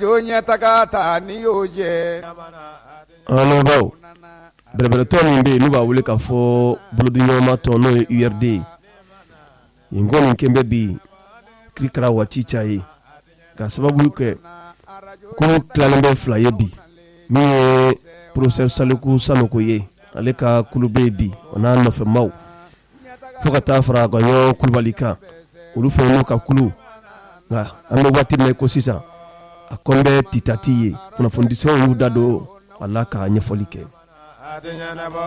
Jonya takata ni yoje ano baw berebere min be nuba wule ka fo buludu nyoma to no URD ingoni kembe bi krikra wati chai ka sababu ke ko klalembe flaye bi mi professeur Saliku Sanoko ye ale ka kulube bi ona no fe maw foka ta fara go yo kulbalika ulu fe no ka kulu nga ando wati me ko sisa akombe titatiye kuna fundisho yuda do Allah ka nyefoli ke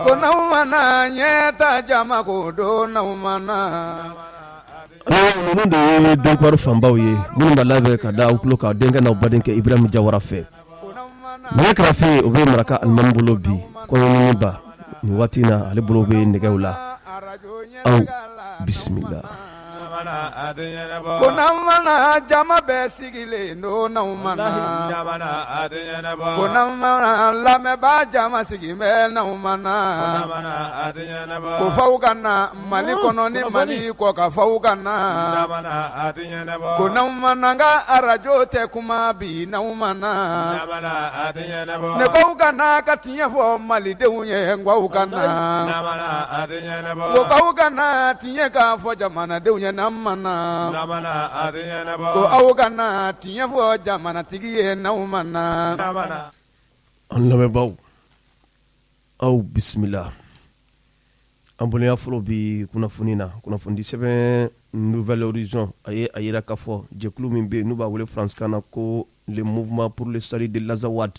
kona umana nyeta jama ko do na umana no do don kwar fambaw ye mun balabe ka da ukulo ka denga na badenke Ibrahim Jawara fe me ka fe o be maraka almambulo bi ko ni ba ni watina ale bulo be negawla au bismillah Kunamana jama be sigile no na umana kunamana lame ba jama sigime na umana kufaukana mali kono ni mali ko ka faukana kunamana nga arajo te kuma bi na umana ne faukana katinya fo mali de unye ngwaukana ko faukana tinya ka fo jamana de unye namana ko awgana tinya fo jamana tigiye naumana Allah baw au bismillah ambonia folo bi kuna fundi sebe Nouvel Horizon aye ayira kafo jeklu mimbe nuba wole France kana ko le mouvement pour le salut de l'Azawad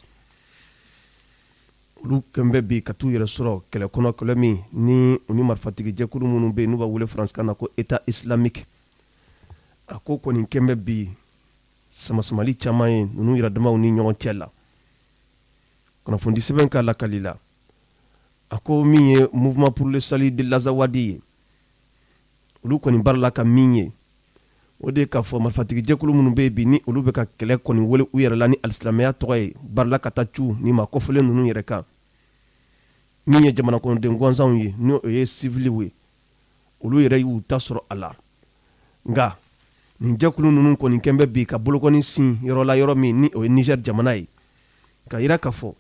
lu kembe bi katu yere soro kele kono kolemi ni uni marfatigi jekulu munumbe nuba wole France kana ko état islamique ako koni kembe bi sama chamaye nunu yira dama uni nyon tiela kono fondi seben ka la kalila ako miye mouvement pour le salut de l'Azawadi lu koni barla ka miye ode ka fo marfatigi jekulu munumbe bi ni ulu be ka kele koni wole uyere la ni al-islamiyya toy barla ka tachu ni ma ko fele nunu yere ka miye jamana kono de ngwanzan yi no ye civil we ulu yere yu tasoro ala nga ni jekulu nunu koni kembe bi ka bolokoni sin yoro la yoro mi ni o Niger jamana yi ka ira ka fo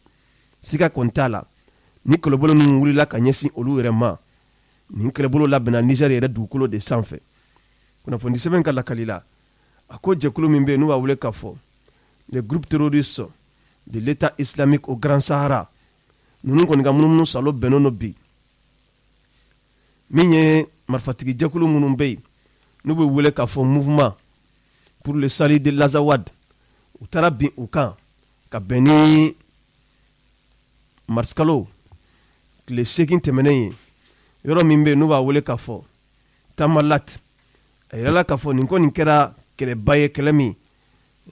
sika kontala ni kolobolo nunu wuli la ka nyesi olu yere ma ni kolobolo la bena Niger yere dukolo de sanfe kuna fondi seben kala kalila ako jekulu mimbe nu wa wule ka fo le groupe terroriste de l'état islamique au Grand Sahara nunu koni ga mununu salo benono bi minye marfatigi jekulu munumbe nous voulons qu'à fond mouvement pour le salut de l'Azawad ou tarabi ou kan ka beni marskalo le sekin temene yoro mimbe nous va voulons qu'à fond tamalat ayala ka fo ninko ninkera kele baye kelemi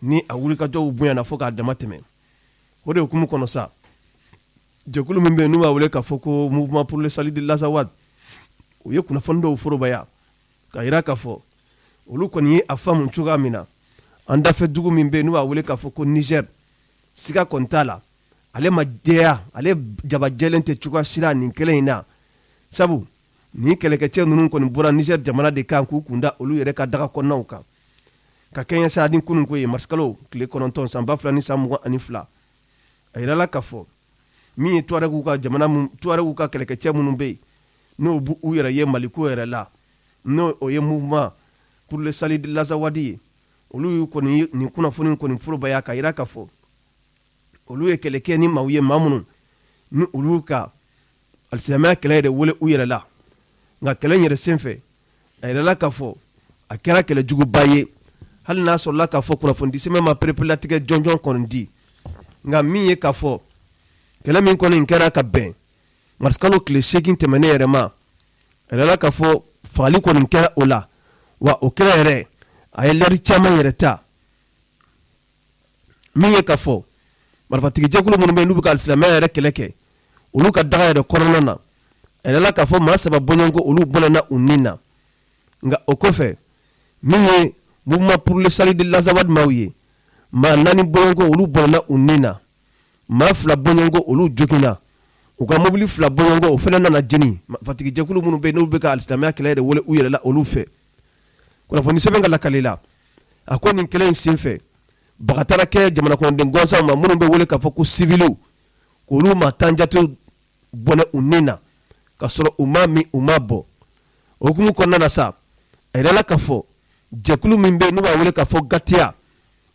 ni awuli ka jo ubunya na foka damateme hode okumu kono sa jekulu mimbe nous va voulons qu'à fo ko mouvement pour le salut de l'Azawad o yekuna fondo uforo baya ka ira ka fo olu koni afamu chuga mina anda fe dugu mimbe nu awule ka fo ko Niger sika kontala ale majea ale jaba jelente chuga sila ni kele ina sabu ni kele ke chenu koni bura Niger jamana de kan ku kunda olu yere ka daga konnauka ka kenya sa din kunun ko ye marskalo kle kononton samba flani samu ani fla ayira la ka fo mi tuare ku ka jamana mu tuare ku ka kele ke chemu be no bu u yere ye maliko yere la no oye mouvement pour le salut de l'Azawadi olu koni ni kuna foni koni furo baya ka ira ka fo olu ye keleke ni mawye mamunu ni olu ka al-islamiyya kele de wole uyere la nga kele nyere senfe ayira la ka fo akera kele jugu baye hal na so la ka fo kuna fondi sema ma prepulatique jonjon kon di nga miye ka fo kele min koni nkera ka ben marskalo kle shekin temene yerema ayira la ka fo fali ko nkera ola wa okera yere ay leri chama yere ta miye ka fo marfatigi jekulu mun be nubu ka islamiyya yere keleke ulu ka daga yere korona na ayala ka fo ma saba bonyongo ulu bonana unina nga okofe miye mouvement pour le salut de l'Azawad mawiye ma nani bonyongo ulu bonana unina ma fla bonyongo ulu jokina uka mobili fla bonyongo ofena na jeni fatigi jekulu mun be nubu ka islamiyya kelere wole uyere la olu fe kuna foni sebenga la kalila akoni kelen sinfe bagatara kɛ jamana kɔnɔden gɔnsanw ma minnu bɛ wele k'a fɔ ko civiliw k'olu ma tanjate bɔnɛ u nin na ka sɔrɔ u ma min u ma bɔ o hukumu kɔnɔna na sa a yirala k'a fɔ jɛkulu min bɛ yen n'u b'a wele k'a fɔ gatiya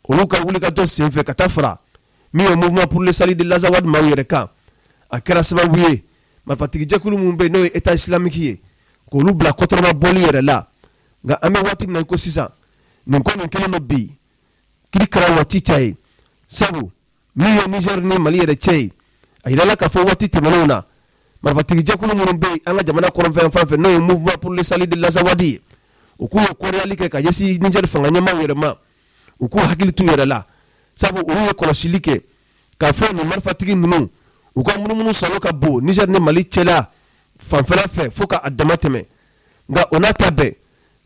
olu ka wulikajɔ senfɛ ka taa fara min ye mouvement pour le salut de l'Azawad maaw yɛrɛ kan a kɛra sababu ye marifatigi jɛkulu min bɛ yen n'o ye état islamique ye k'olu bila kɔtɔrɔma bɔli yɛrɛ la nka an bɛ waati min na ko sisan nin ko nin kelen do bi kiri kɛra waati cɛ ye sabu min ye Niger ni Mali yɛrɛ cɛ ye a yirala k'a fɔ waati tɛmɛnenw na marifatigi jɛkulu minnu bɛ yen an ka jamana kɔnɔfɛn fan fɛ n'o ye mouvement pour le salut de l'Azawad ye u k'u ye kɔrɔyali kɛ ka ɲɛsin Niger fanga ɲɛmaaw yɛrɛ ma u k'u hakili t'u yɛrɛ la sabu olu ye kɔlɔsili kɛ k'a fɔ nin marifatigi ninnu u ka munumunu salo ka bon Niger ni Mali cɛla fanfɛla fɛ fo k'a dama tɛmɛ nka o n'a ta bɛɛ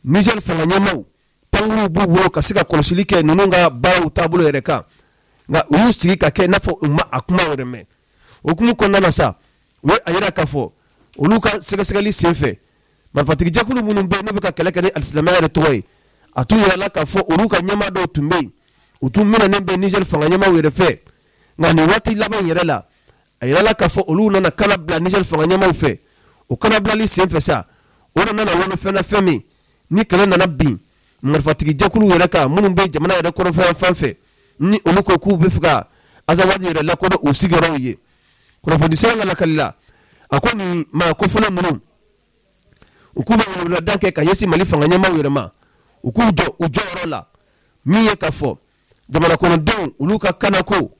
Niger fanga ɲɛmaaw tanguru b'u bolo ka se ka kɔlɔsili kɛ ninnu ka baaraw taabolo yɛrɛ kan nka u y'u sigi ka kɛ i n'a fɔ u ma a kuma yɛrɛ mɛn o hukumu kɔnɔna na sa u ye a yira k'a fɔ olu ka sɛgɛsɛgɛli senfɛ marifatigi jɛkulu minnu bɛ yen n'u bɛ ka kɛlɛ kɛ ni alisilamɛya yɛrɛ tɔgɔ ye a t'u yirala k'a fɔ olu ka ɲɛmaa dɔw tun bɛ yen u tun minɛnen bɛ Niger fanga ɲɛmaaw yɛrɛ fɛ nka nin waati laban yɛrɛ la a yirala k'a fɔ olu nana kana bila Niger fanga ɲɛmaaw fɛ o kana bilali senfɛ sa o nana wolo fɛn na fɛn min ni kɛlɛ nana bin marifatigi jɛkulu yɛrɛ kan minnu bɛ jamana yɛrɛ kɔnɔfɛn fan fɛ ni olu ko k'u bɛ fɛ ka Azawad yɛrɛ lakodɔn u sigiyɔrɔw ye kunnafoni sɛbɛn ka lakali la a ko nin maa kofɔlen ninnu u k'u bɛ weleweledan kɛ ka ɲɛsin Mali fanga ɲɛmaaw yɛrɛ ma u k'u jɔ u jɔyɔrɔ la min ye k'a fɔ jamana kɔnɔdenw olu ka kanako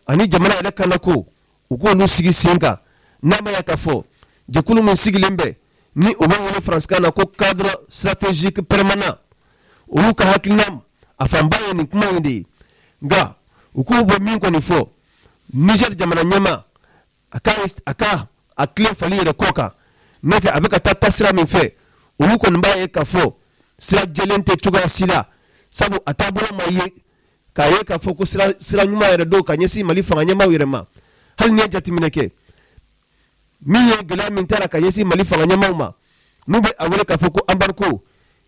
ani jamana yɛrɛ kanako u k'olu sigi sen kan n'a ma ya k'a fɔ jɛkulu min sigilen bɛ ni o bɛ wele faransikan na ko cadre stratégique permanent olu ka hakilina a fanba ye nin kuma in de ye nka u k'u bɛ min kɔni fɔ Niger jamana ɲɛmaa a ka a tilen fali yɛrɛ kɔ kan n'o tɛ a bɛ ka taa tasira min fɛ olu kɔni b'a ye k'a fɔ sira jɛlen tɛ cogoya si la sabu a taabolo ma ye k'a ye k'a fɔ ko sira ɲuman yɛrɛ don ka ɲɛsin Mali fanga ɲɛmaaw yɛrɛ ma hali n'i ye jateminɛ kɛ min ye gɛlɛya min taara ka ɲɛsin Mali fanga ɲɛmaaw ma n'u bɛ a wele k'a fɔ ko embargo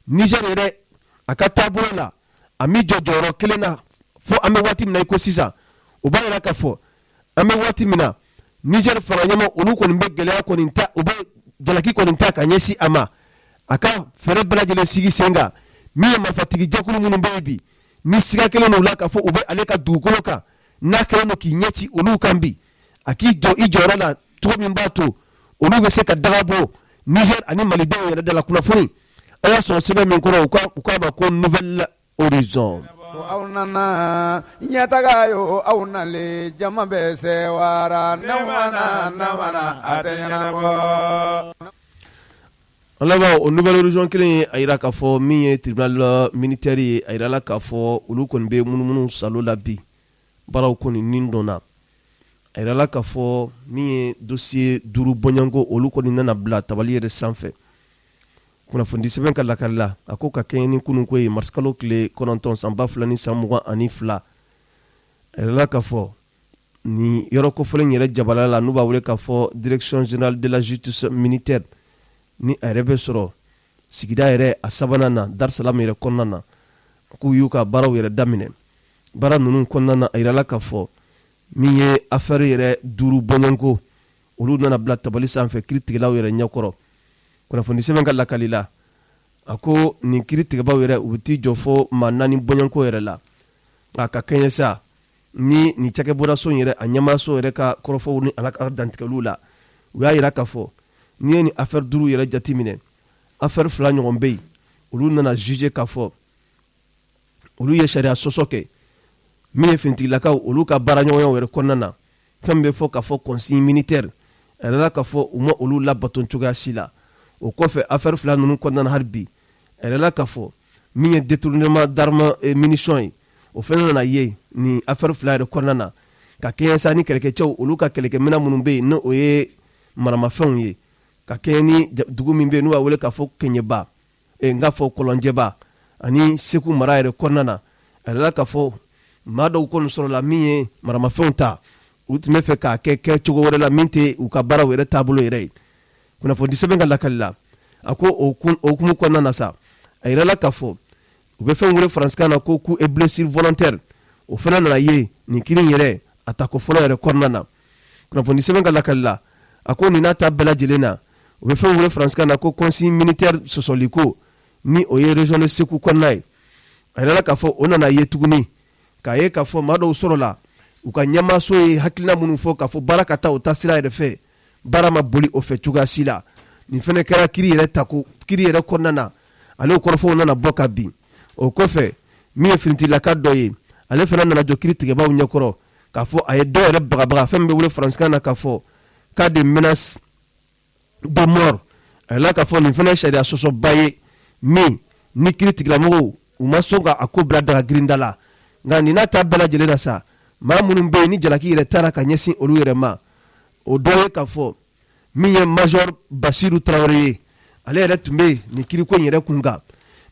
Niger yɛrɛ a ka taabolo la a mi jɔ jɔyɔrɔ kelen na fo an bɛ waati min na i ko sisan o b'a yira k'a fɔ an bɛ waati min na Niger fanga ɲɛmaaw olu kɔni bɛ gɛlɛya kɔni ta u bɛ jalaki kɔni ta ka ɲɛsin a ma a ka fɛɛrɛ bɛɛ lajɛlen sigi sen kan min ye marifatigi jɛkulu minnu bɛ yen bi ni siga kelen n'u la k'a fɔ u bɛ ale ka dugukolo kan n'a kɛlen don k'i ɲɛci olu kan bi a k'i jɔ i jɔyɔrɔ la cogo min b'a to olu bɛ se ka daga bɔ Niger ani malidenw yɛrɛ de la kunnafoni a y'a sɔrɔ sɛbɛn min kɔrɔ u k'a ma ko nouvelle horizon. aw nana ɲɛtaga yo aw nalen jama bɛ sɛwara namana a tɛ ɲɛnabɔ. an laban o nouvelle horizon kelen ye a yira k'a fɔ min ye tribunal militaire ye a yirala k'a fɔ olu kɔni bɛ munumunu salo la bi baaraw kɔni nin dɔnna a yirala k'a fɔ min ye dossier 5 bɔɲanko olu kɔni nana bila tabali yɛrɛ sanfɛ kunnafoni sɛbɛn ka lakali la a ko ka kɛɲɛ ni kunun ko ye marsikalo tile 9 san 2022 a yirala k'a fɔ ni yɔrɔ kofɔlen yɛrɛ jabala la n'u b'a wele k'a fɔ direction générale de la justice militaire ni a yɛrɛ bɛ sɔrɔ sigida yɛrɛ a sabanan na Dar-Salam yɛrɛ kɔnɔna na k'u y'u ka baaraw yɛrɛ daminɛ baara ninnu kɔnɔna na a yirala k'a fɔ min ye affaire yɛrɛ 5 bɔɲanko olu nana bila tabali sanfɛ kiiritigɛlaw yɛrɛ ɲɛkɔrɔ kunnafoni sɛbɛn ka lakali la a ko nin kiiritigɛbaw yɛrɛ u bɛ t'i jɔ fo maa 4 bɔɲanko yɛrɛ la nka ka kɛɲɛ sa ni nin cakɛbɔdaso yɛrɛ a ɲɛmaaso yɛrɛ ka kɔrɔfɔw ni ala ka dantigɛliw la u y'a yira k'a fɔ n'i ye nin affaire 5 yɛrɛ jateminɛ affaire 2 ɲɔgɔn bɛ yen olu nana juger k'a fɔ olu ye sariya sɔsɔ kɛ min ye finitigilakaw olu ka baaraɲɔgɔnyaw yɛrɛ kɔnɔna na fɛn bɛ fɔ k'a fɔ consigne militaire a yɛrɛ la k'a fɔ u ma olu labato cogoya si la o kɔfɛ affaire 2 ninnu kɔnɔna na hali bi a yɛrɛ la k'a fɔ min ye détournement d'armes et munitions ye o fɛnɛ nana ye ni affaire 2 yɛrɛ kɔnɔna na ka kɛɲɛ sa ni kɛlɛkɛcɛw olu ka kɛlɛkɛminɛn minnu bɛ yen n'o ye maramafɛnw ye ka kɛɲɛ ni dugu min bɛ yen n'u b'a wele k'a fɔ kɛɲɛba n k'a fɔ kɔlɔnjɛba ani segu mara yɛrɛ kɔnɔna na a yɛrɛ la k'a fɔ maa dɔw kɔni sɔrɔla min ye maramafɛnw ta u tun bɛ fɛ k'a kɛ cogo wɛrɛ la min tɛ u ka baaraw yɛrɛ taabolo yɛrɛ ye kunnafoni sɛbɛn ka lakali la a ko o hukumu kɔnɔna na sa a yirala k'a fɔ u bɛ fɛn wele faransikan na ko coup et blessure volontaire o fana nana ye nin kiri yɛrɛ a ta ko fɔlɔ yɛrɛ kɔnɔna na kunnafoni sɛbɛn ka lakali la a ko nin n'a ta bɛɛ lajɛlen na o bɛ fɛn wele faransikan na ko conseil militaire sɔsɔli ko ni o ye région de Sékou kɔnɔna ye a yɛrɛ la k'a fɔ o nana ye tuguni k'a ye k'a fɔ maa dɔw sɔrɔ la u ka ɲɛmaaso ye hakilina minnu fɔ k'a fɔ baara ka taa o ta sira yɛrɛ fɛ baara ma boli o fɛ cogoya si la nin fana kɛra kiri yɛrɛ kɔnɔna na ale kɔrɔfɔw nana bɔ ka bin o kɔfɛ min ye finitigilaka dɔ ye ale fana nana jɔ kiri tigɛbaaw ɲɛkɔrɔ k'a fɔ a ye dɔw yɛrɛ bagabaga fɛn min bɛ wele faransikan na k'a fɔ cas de menace de mort a yɛlɛla k'a fɔ nin fana ye sariya sɔsɔba ye min ni kiri tigilamɔgɔw u ma sɔn ka a ko bila daga girinda la nka nin n'a ta bɛɛ lajɛlen na sa maa minnu bɛ yen ni jalaki yɛrɛ taara ka ɲɛsin olu yɛrɛ ma o dɔ ye k'a fɔ min ye major Basiru Tarawele ye ale yɛrɛ tun bɛ nin kiriko in yɛrɛ kun kan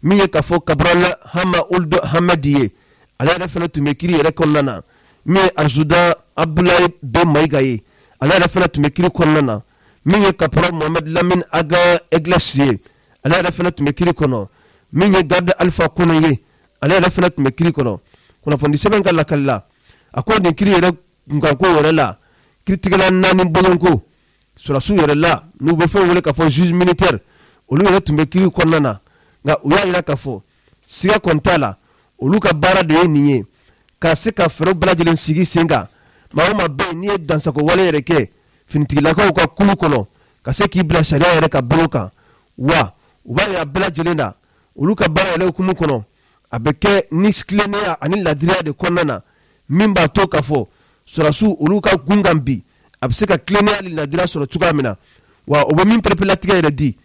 min ye k'a fɔ Cabral Hama Ould Hamad ye ale yɛrɛ fana tun bɛ kiri yɛrɛ kɔnɔna na min ye Arzouda Abdoulaye Ben Maïga ye ale yɛrɛ fana tun bɛ kiri kɔnɔna na min ye Caporal Mohamed Lamine Aga Eglas ye ale yɛrɛ fana tun bɛ kiri kɔnɔ min ye Garde Alpha Kone ye ale yɛrɛ fana tun bɛ kiri kɔnɔ kunnafoni sɛbɛn ka lakali la a ko nin kiri yɛrɛ kunkanko yɛrɛ la kiritigɛla 4 bɔlɔnko sɔrɔsiw yɛrɛ la n'u bɛ fɛn wele k'a fɔ juge militaire olu yɛrɛ tun bɛ kiri kɔnɔna na nka u y'a jira k'a fɔ siga kɔni t'a la olu ka baara de ye nin ye ka se ka fɛɛrɛw bɛɛ lajɛlen sigi sen kan maa o maa bɛ yen n'i ye dansago wale yɛrɛ kɛ finitigilakaw ka kulu kɔnɔ ka se k'i bila sariya yɛrɛ ka bolo kan wa u b'a yira bɛɛ lajɛlen na olu ka baara yɛrɛ hukumu kɔnɔ a bɛ kɛ ni tilennenya ani ladiriya de kɔnɔna na min b'a to k'a fɔ sɔrɔsiw olu ka gungan bi a bɛ se ka tilennenya ni ladiriya sɔrɔ cogoya min na wa o bɛ min pereperelatigɛ yɛrɛ di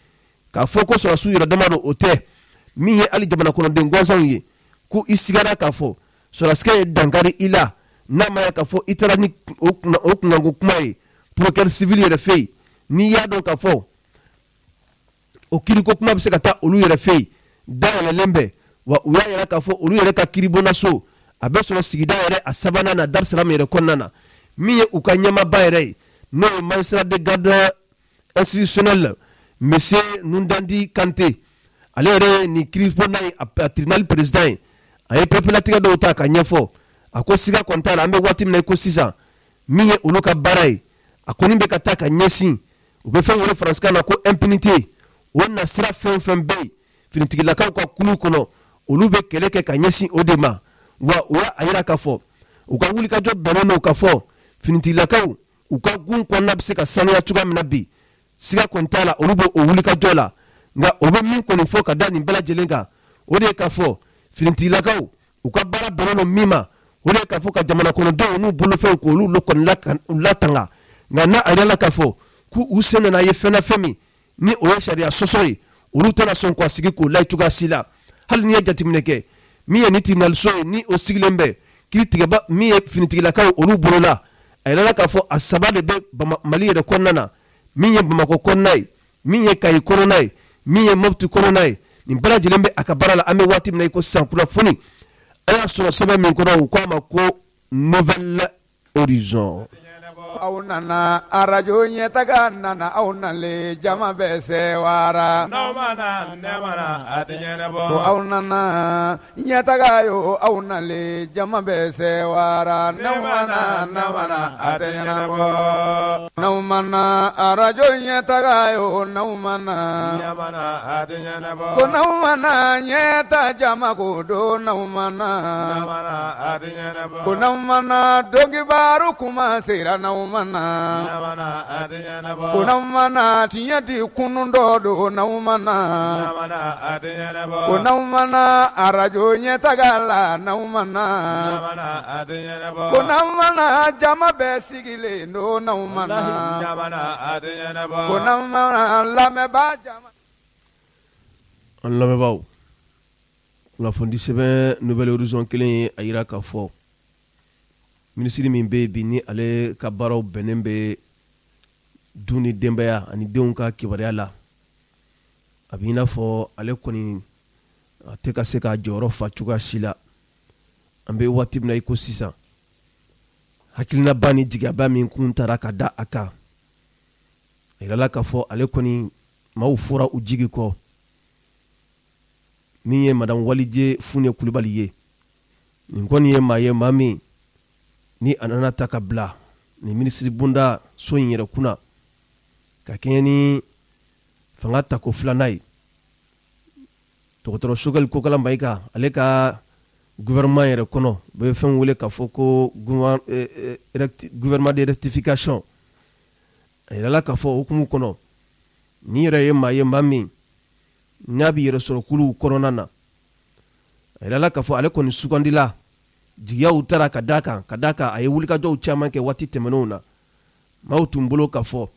k'a fɔ ko sɔrɔsiw yɛrɛ dama don o tɛ min ye hali jamana kɔnɔden gansanw ye ko i sigara k'a fɔ sɔrɔsikɛ ye dankari i la n'a ma ya k'a fɔ i taara ni o kunkanko kuma ye procureur civil yɛrɛ fɛ yen n'i y'a dɔn k'a fɔ o kiriko kuma bɛ se ka taa olu yɛrɛ fɛ yen dayɛlɛlen bɛ wa u y'a yɛrɛ k'a fɔ olu yɛrɛ ka kiribonda so a bɛ sɔrɔ sigida yɛrɛ a sabanan na Dar Salam yɛrɛ kɔnɔna na min ye u ka ɲɛmaaba yɛrɛ ye n'o ye magistrat de garde institutionnel monsieur Nundandi Kante ale yɛrɛ ye nin kiribonda ye a tribunal président ye a ye pereperelatigɛ dɔw ta ka ɲɛfɔ a ko siga kɔni t'a la an bɛ waati min na i ko sisan min ye olu ka baara ye a kɔni bɛ ka taa ka ɲɛsin u bɛ fɛn wele faransikan na ko impunité o na sira fɛn fɛn bɛ yen finitigilakaw ka kulu kɔnɔ olu bɛ kɛlɛ kɛ ka ɲɛsin o de ma wa u y'a jira k'a fɔ u ka wulikajɔ bɛnnen don k'a fɔ finitigilakaw u ka gun kɔnɔna bɛ se ka sanuya cogoya min na bi siga kɔni t'a la olu bɛ o wulikajɔ la nka o bɛ min kɔni fɔ ka da nin bɛɛ lajɛlen kan o de ye k'a fɔ finitigilakaw u ka baara bɛnnen don min ma o de ye k'a fɔ ka jamana kɔnɔdenw n'u bolofɛnw k'olu kɔni latanga nka n'a jira la k'a fɔ k'u sen nana ye fɛn na fɛn min ni o ye sariya sɔsɔ ye olu tɛna sɔn k'a sigi k'o layi cogoya si la hali n'i ye jateminɛ kɛ min ye ni tribunaliso ye ni o sigilen bɛ kiritigɛba min ye finitigilakaw olu bolo la a yɛrɛ la k'a fɔ a 3 de bɛ Mali yɛrɛ kɔnɔna na min ye Bamakɔ kɔnɔna ye min ye Kayi kɔnɔna ye min ye Mopti kɔnɔna ye nin bɛɛ lajɛlen bɛ a ka baara la an bɛ waati min na i ko sisan kunnafoni a y'a sɔrɔ sɛbɛn min kɔnɔ u k'a ma ko Nouvelle Horizon. aw nana arajo ɲɛtaga nana aw nalen jama bɛɛ sɛwara n'aw ma na ne mana a tɛ ɲɛnabɔ ko aw nana ɲɛtaga yo aw nalen jama bɛɛ sɛwara n'aw ma na ne mana a tɛ ɲɛnabɔ n'aw ma na arajo ɲɛtaga yo n'aw ma na ne mana a tɛ ɲɛnabɔ ko n'aw ma na ɲɛta jama ko don n'aw ma na ne mana a tɛ ɲɛnabɔ ko n'aw ma na dɔnkibaaru kuma sera n'aw mana ko mana tiɲɛ di kunun dɔ don n'aw mana ko n'aw mana arajo ɲɛtaga la n'aw mana ko n'aw mana jama bɛɛ sigilen don n'aw mana ko n'aw mana lamɛnbaa jama. an lamɛnbaaw kunnafoni sɛbɛn Nouvelle Horizon kelen ye a jira k'a fɔ minisiri min bɛ bi ni ale ka baaraw bɛnnen bɛ du ni denbaya ani denw ka kibaruya la a bɛ i n'a fɔ ale kɔni a tɛ ka se k'a jɔyɔrɔ fa cogoya si la an bɛ waati min na i ko sisan hakilinaba ni jigiyaba min kun taara ka da a kan a yirala k'a fɔ ale kɔni maaw fɔra u jigi kɔ min ye madame Walije Fune Kulibali ye nin kɔni ye maa ye maa min ni a nana ta ka bila ni minisiri bunda so in yɛrɛ kunna ka kɛɲɛ ni fanga tako filanan ye dɔgɔtɔrɔ Choguel Kokala Mayiga ale ka gouvernement yɛrɛ kɔnɔ u bɛ fɛn wele k'a fɔ ko gouvernement de rectification a yirala k'a fɔ hukumu kɔnɔ ni yɛrɛ ye maa ye maa min n'a bɛ yɛrɛ sɔrɔ kuluw kɔnɔna na a yirala k'a fɔ ale kɔni sugandila jigiyaw taara ka d'a kan a ye wulikajɔw caman kɛ waati tɛmɛnenw na maaw tun bolo k'a fɔ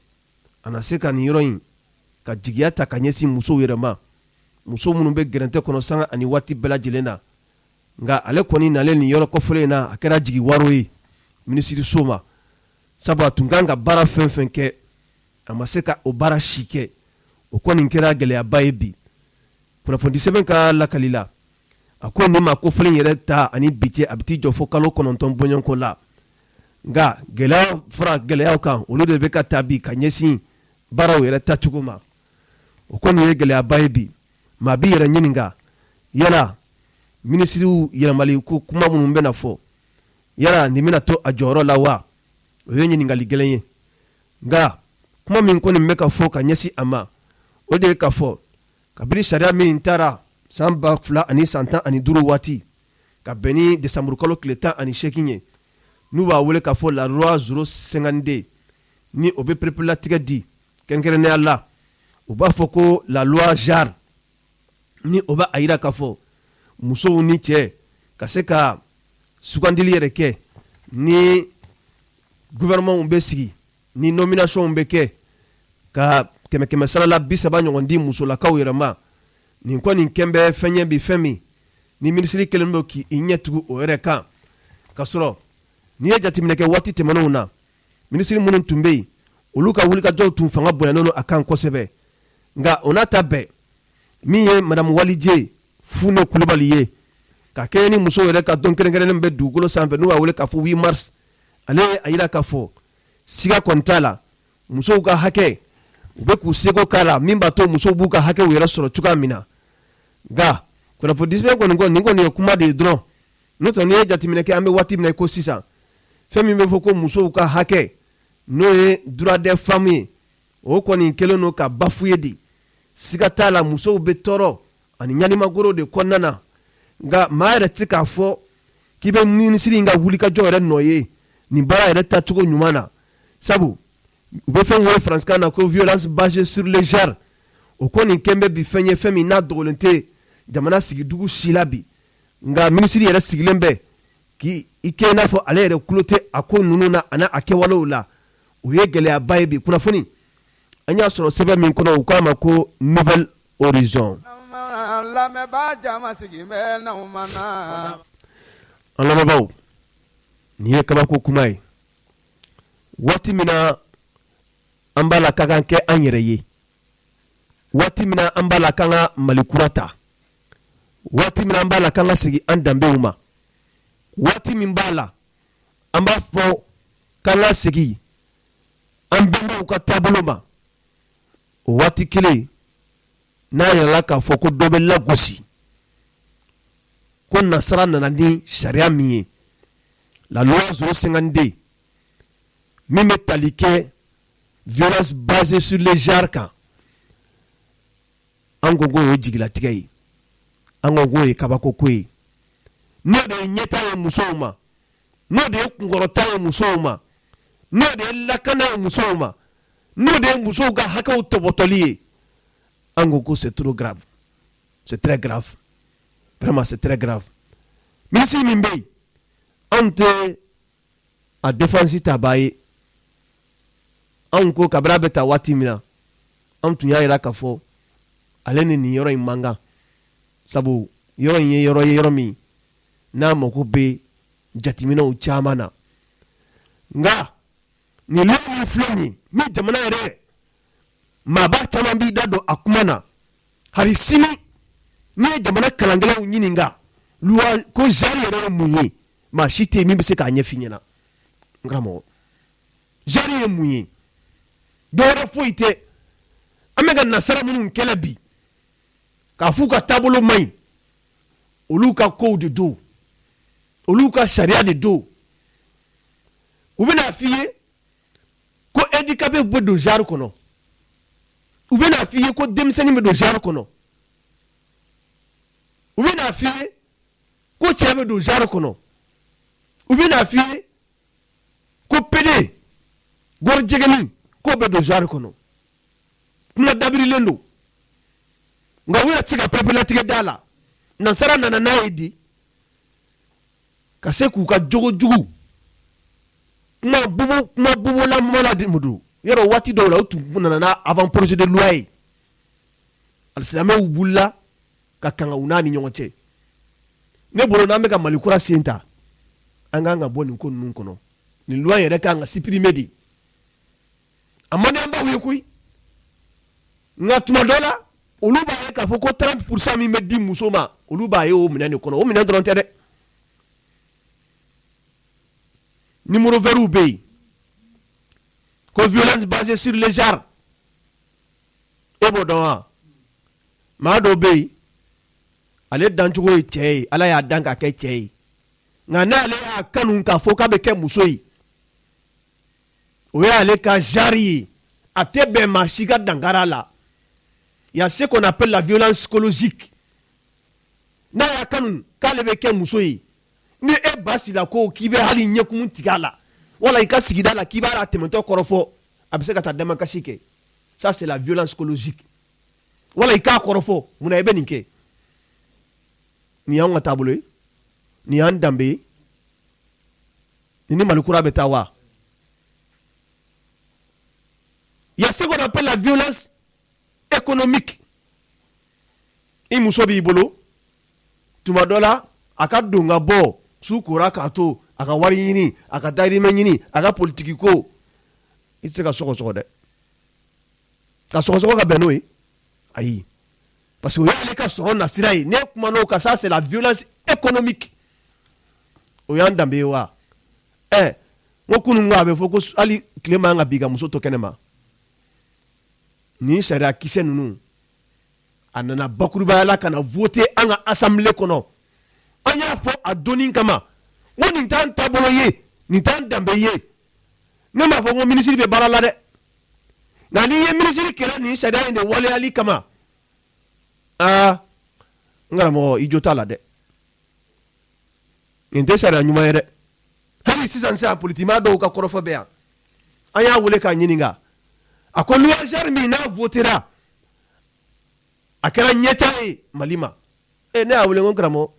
a na se ka nin yɔrɔ in ka jigiya ta ka ɲɛsin musow yɛrɛ ma muso minnu bɛ gɛrɛntɛ kɔnɔ sanga ani waati bɛɛ lajɛlen na nka ale kɔni nalen nin yɔrɔ kɔfɛlen in na a kɛra jigi waro ye minisiriso ma sabu a tun kan ka baara fɛn fɛn kɛ a ma se ka o baara si kɛ o kɔni kɛra gɛlɛyaba ye bi kunnafoni sɛbɛn ka lakali la a ko nin ma ko fɔlen yɛrɛ ta ani bi cɛ a bɛ t'i jɔ fo kalo 9 bɔɲɔgɔnko la nka gɛlɛya fara gɛlɛyaw kan olu de bɛ ka taa bi ka ɲɛsin baaraw yɛrɛ tacogo ma o kɔni ye gɛlɛyaba ye bi maa bi yɛrɛ ɲininka yala minisiriw yɛlɛmali ko kuma minnu bɛna fɔ yala nin bɛna to a jɔyɔrɔ la wa o ye ɲininkali gɛlɛn ye nka kuma min kɔni bɛ ka fɔ ka ɲɛsin a ma o de ye ka fɔ kabini sariya min taara san 2015 waati ka bɛn ni desanburu kalo tile 18 ye n'u b'a wele k'a fɔ la loi 052 ni o bɛ pereperelatigɛ di kɛrɛnkɛrɛnnenya la u b'a fɔ ko la loi JAR ni o b'a yira k'a fɔ musow ni cɛ ka se ka sugandili yɛrɛ kɛ ni gouvernement bɛ sigi ni nomination bɛ kɛ ka 100 sara la 30 ɲɔgɔn di musolakaw yɛrɛ ma nin kɔni kɛn bɛ fɛn ye bi fɛn min ni minisiri kelen bɛ k'i ɲɛ tugu o yɛrɛ kan ka sɔrɔ n'i ye jateminɛ kɛ waati tɛmɛnenw na minisiri minnu tun bɛ yen olu ka wulikajɔw tun fanga bonyanen a kan kosɛbɛ nka o n'a ta bɛɛ min ye madame Walije Fune Kulibali ye ka kɛ ni muso yɛrɛ ka dɔn kɛrɛnkɛrɛnnen bɛ dugukolo sanfɛ n'u b'a wele k'a fɔ 8 mars ale a yira k'a fɔ siga kɔni t'a la musow ka hakɛ u bɛ k'u seko k'a la min b'a to musow b'u ka hakɛw yɛrɛ sɔrɔ cogoya min na nka kunnafoni disibɛ kɔni kɔ nin kɔni ye kuma de ye dɔrɔn n'o tɛ n'i ye jateminɛ kɛ an bɛ waati min na i ko sisan fɛn min bɛ fɔ ko musow ka hakɛ n'o ye droit des femmes ye o kɔni kɛlen don ka bafuye de siga t'a la musow bɛ tɔɔrɔ ani ɲanimagoro de kɔnɔna na nka maa yɛrɛ tɛ k'a fɔ k'i bɛ minisiri in ka wulikajɔ yɛrɛ nɔ ye nin baara yɛrɛ tacogo ɲuman na sabu u bɛ fɛn wele faransikan na ko violence basée sur le genre o kɔni kɛn bɛ bi fɛn ye fɛn min n'a dogolen tɛ jamana sigidugu si la bi nka minisiri yɛrɛ sigilen bɛ k'i kɛ i n'a fɔ ale yɛrɛ tulo tɛ a ko ninnu na a n'a kɛwalew la o ye gɛlɛyaba ye bi kunnafoni an y'a sɔrɔ sɛbɛn min kɔnɔ u k'a ma ko nouvelle horizon an lamɛnbaaw nin ye kabako kuma ye waati min na an b'a la ka kan kɛ an yɛrɛ ye waati min na an b'a la k'an ka Mali kura ta waati min na an b'a la k'an ka segin an danbew ma waati min b'a la an b'a fɔ k'an ka segin an bɛnbaw ka taabolo ma o waati kelen n'a yɛrɛla k'a fɔ ko dɔ bɛ lagosi ko nasara nana ni sariya min ye la loi 052 min bɛ tali kɛ violence basée sur le genre kan an ko k'o ye jigilatigɛ ye an ko k'o ye kabakoko ye n'o de ye ɲɛta ye musow ma n'o de ye kunkɔrɔta ye musow ma n'o de ye lakana ye musow ma n'o de ye musow ka hakɛw tɔbɔtɔli ye an ko c'est trop grave c'est très grave vraiment c'est très grave minisiri min bɛ yen anw tɛ a défense ta baa ye anw ko kabini a bɛ ta waati min na anw tun y'a jira k'a fɔ ale ni nin yɔrɔ in man kan sabu yɔrɔ in ye yɔrɔ min n'a mago bɛ jateminɛw caman na nka nin loi min filɛ nin ye ni jamana yɛrɛ maaba caman b'i da don a kuma na hali sini n'i ye jamana kalankɛlaw ɲininka loi ko genre yɛrɛ ye mun ye maa si tɛ yen min bɛ se k'a ɲɛf'i ɲɛna n karamɔgɔ genre ye mun ye dɔwɛrɛ foyi tɛ an bɛ ka nasara minnu kɛlɛ bi k'a f'u ka taabolo man ɲi olu ka kow de don olu ka sariya de do u bɛna f'i ye ko handicapé bɛ don genre kɔnɔ u bɛna f'i ye ko denmisɛnnin bɛ don genre kɔnɔ u bɛna f'i ye ko cɛ bɛ don genre kɔnɔ u bɛna f'i ye ko PD gɔrijɛgɛni k'o bɛ don genre kɔnɔ kuma dabirilen don nka u yɛrɛ tɛ se ka pereperelatigɛ da la nansara nana n'a ye di ka se k'u ka jogo jugu kuma bubu la di mudu yɔrɔ waati dɔw la u tun nana n'a avant projet de loi ye alisilamɛw wulila ka kanga u n'a ni ɲɔgɔn cɛ ne bolo n'an bɛ ka Mali kura sen ta an kan ka bɔ nin ko ninnu kɔnɔ nin loi yɛrɛ kan ka supprimer de a man di an baw ye koyi nka tuma dɔ la olu b'a ye k'a fɔ ko 30% min bɛ di muso ma olu b'a ye o minɛn de kɔnɔ o minɛn dɔrɔn tɛ dɛ numéro vert bɛ yen ko violence basée sur le genre e b'o dɔn wa maa dɔ bɛ yen ale dancogo ye cɛ ye ala y'a dan ka kɛ cɛ ye nka n'ale y'a kanu k'a fɔ k'a bɛ kɛ muso ye o y'ale ka genre ye a tɛ bɛn maa si ka dankara la. Il y a ce qu'on appelle la violence psychologique. N'a y'a kanu k'ale bɛ kɛ muso ye ni e ba sila ko k'i bɛ hali ɲɛkumu tigɛ a la wala i ka sigida la k'i b'a la tɛmɛtɔ kɔrɔfɔ a bɛ se ka taa damakasi kɛ ça c'est la violence psychologique wala i k'a kɔrɔfɔ munna i bɛ nin kɛ nin y'anw ka taabolo ye nin y'an danbe ye nin ni Mali kura bɛ taa wa il y a ce qu'on appelle la violence économique i muso b'i bolo tuma dɔ la a ka don ka bɔ su kora k'a to a ka wari ɲini a ka dayirimɛ ɲini a ka politiki ko i tɛ se ka sɔgɔsɔgɔ dɛ ka sɔgɔsɔgɔ ka bɛn n'o ye ayi parce que o y'ale ka sɔrɔ nasira ye ne kuma n'o kan ça c'est la violence économique o y'an danbe ye wa n ko kunun a bɛ fɔ ko hali tile man ka bin ka muso to kɛnɛ ma nin sariya kisɛ ninnu a nana bakurubaya la ka na voter an ka assemblée kɔnɔ an y'a fɔ a donni kama n ko nin t'an taabolo ye nin t'an danbe ye ne m'a fɔ n ko minisiri bɛ baara la dɛ nka n'i ye minisiri kɛra nin sariya in de waleyali kama n karamɔgɔ i jo t'a la dɛ nin tɛ sariya ɲuman ye dɛ hali sisan politikimaa dɔw ka kɔrɔfɔ bɛ yan an y'a wele k'a ɲininka a ko loi genre min n'a votera a kɛra ɲɛta ye Mali ma ne y'a wele n ko karamɔgɔ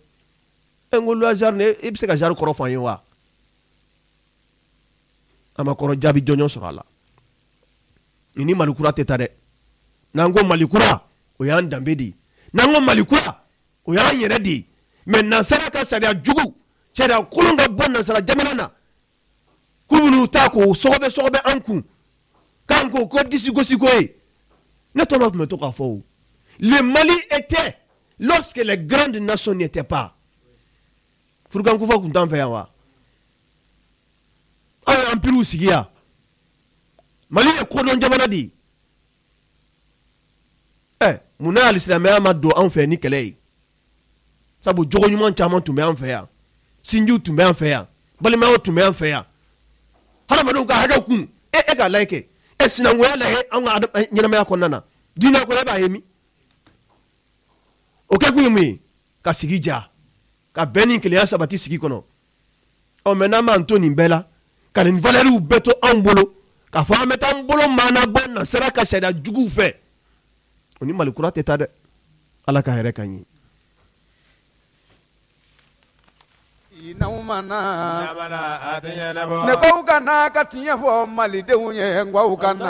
n ko loi genre i bɛ se ka genre kɔrɔ fɔ an ye wa a ma kɔrɔ jaabi jɔnjɔn sɔrɔ a la nin ni Mali kura tɛ taa dɛ n'an ko Mali kura o y'an danbe de ye n'an ko Mali kura o y'an yɛrɛ de ye mais nansara ka sariya jugu sariya kolon ka bɔ nansara jamana na k'u bɛn'u ta k'o sɔgɔbɛ an kun k'an ko ko disi gosiko ye ne tɔgɔ tun bɛ to k'a fɔ o le Mali était lorsque les grandes nations n'y étaient pas furukankufa tun t'an fɛ yan wa aw ye empire sigi yan Mali ye kodɔn jamana de ye mun na alisilamɛya ma don anw fɛ ni kɛlɛ ye sabu jogo ɲuman caman tun bɛ an fɛ yan sinjiw tun bɛ an fɛ yan balimayaw tun bɛ an fɛ yan hadamadenw ka hakɛw kun e k'a lajɛ kɛ sinankunya lajɛ an ka ɲɛnamaya kɔnɔna na diinɛ kɔnɔ e b'a ye min o kɛ kun ye mun ye ka sigi ja ka bɛn ni kelenya sabati sigi kɔnɔ mais n'an m'an to nin bɛɛ la ka nin valeurs bɛɛ to anw bolo k'a fɔ an bɛ taa an bolo maana bɔ nansara ka sariya juguw fɛ o ni Mali kura tɛ taa dɛ ala ka hɛrɛ k'an ye ne ko ka na ka tiɲɛ fɔ malidenw ye n ko ka na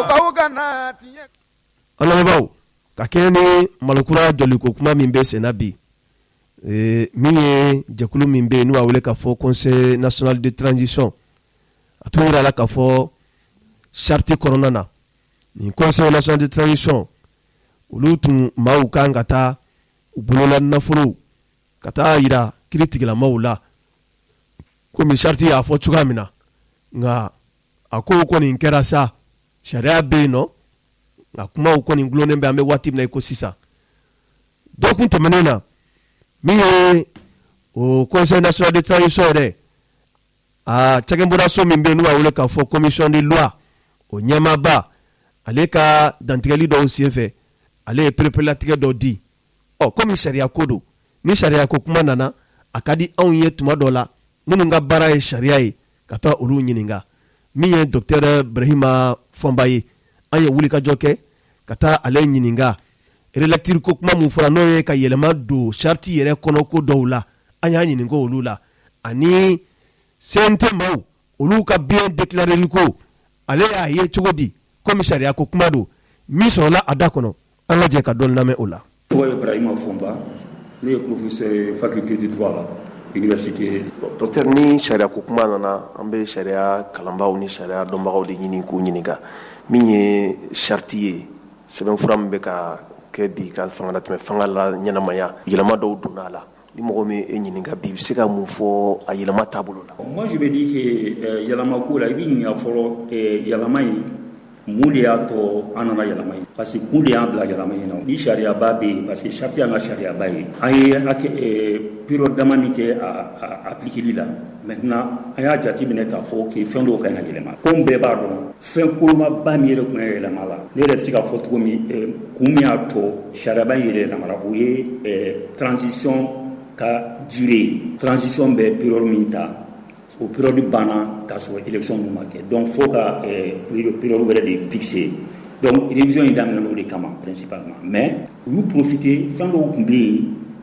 ko ka na tiɲɛ an lamɛnbaaw ka kɛɲɛ ni Mali kura jɔliko kuma min bɛ senna bi min ye jɛkulu min bɛ yen n'u b'a wele k'a fɔ conseil national de transition a tun yira la k'a fɔ charte kɔnɔna na nin conseil national de transition olu tun maaw kan ka taa u bolola nafolo ka taa yira kiiri tigilamaw la komi charte y'a fɔ cogoya min na nka a ko kɔni kɛra sa sariya bɛ yen nɔ nka kumaw kɔni gulonnen bɛ an bɛ waati min na i ko sisan dɔ kun tɛmɛnen na min ye au Conseil national de transition a cakembora so min be nu a wele ka fɔ commission de loi o ɲɛmaaba ale ka dantigɛli dɔw senfɛ ale ye perepelatigɛ dɔ di komi sariya ko don ni sariya ko kuma nana a ka di anw ye tuma dɔ la minnu ka baara ye sariya ye ka taa olu ɲininka min ye docteur Brahima Fɔnba ye an ye wulikajɔ kɛ ka taa ale ɲininka relecture ko kuma mun fɔra n'o ye ka yɛlɛma don charte yɛrɛ kɔnɔ ko dɔw la an y'a ɲininka olu la ani CNT maaw olu ka bien déclaré ko ale y'a ye cogo di komi sariya ko kuma don min sɔrɔla a da kɔnɔ an ka jɛ ka dɔɔni lamɛn o la. tɔgɔ ye Brahima Fɔnba ne ye professeur faculté de droit la université. Docteur, ni sariya ko kuma nana an bɛ sariya kalanbaaw ni sariya dɔnbagaw de ɲini k'u ɲininka min ye charte ye sɛbɛnfura min bɛ ka kɛ bi ka fanga latɛmɛ fanga la ɲɛnamaya yɛlɛma dɔw donna a la ni mɔgɔ min e ɲininka bi i bɛ se ka mun fɔ a yɛlɛma taabolo la. Moi je vais dire que yɛlɛma ko la i bɛ ɲininka fɔlɔ yɛlɛma in mun de y'a to an nana yɛlɛma in parce que kun de y'an bila yɛlɛma in na ni sariyaba bɛ yen parce que charte y'an ka sariyaba ye an ye période dama min kɛ a appliqueli la maintenant an y'a jateminɛ k'a fɔ que fɛn dɔw ka ɲi ka yɛlɛma komi bɛɛ b'a dɔn fɛn kolomaba min yɛrɛ tun ye yɛlɛma la ne yɛrɛ bɛ se k'a fɔ cogo min kun min y'a to sariyaba in yɛrɛ yɛlɛmara o ye transition ka durée transition bɛ période min ta o période banna k'a sɔrɔ élection min ma kɛ donc fo ka période wɛrɛ de fixer donc révision in daminɛ o de kama principalement mais u y'u profiter fɛn dɔw tun bɛ yen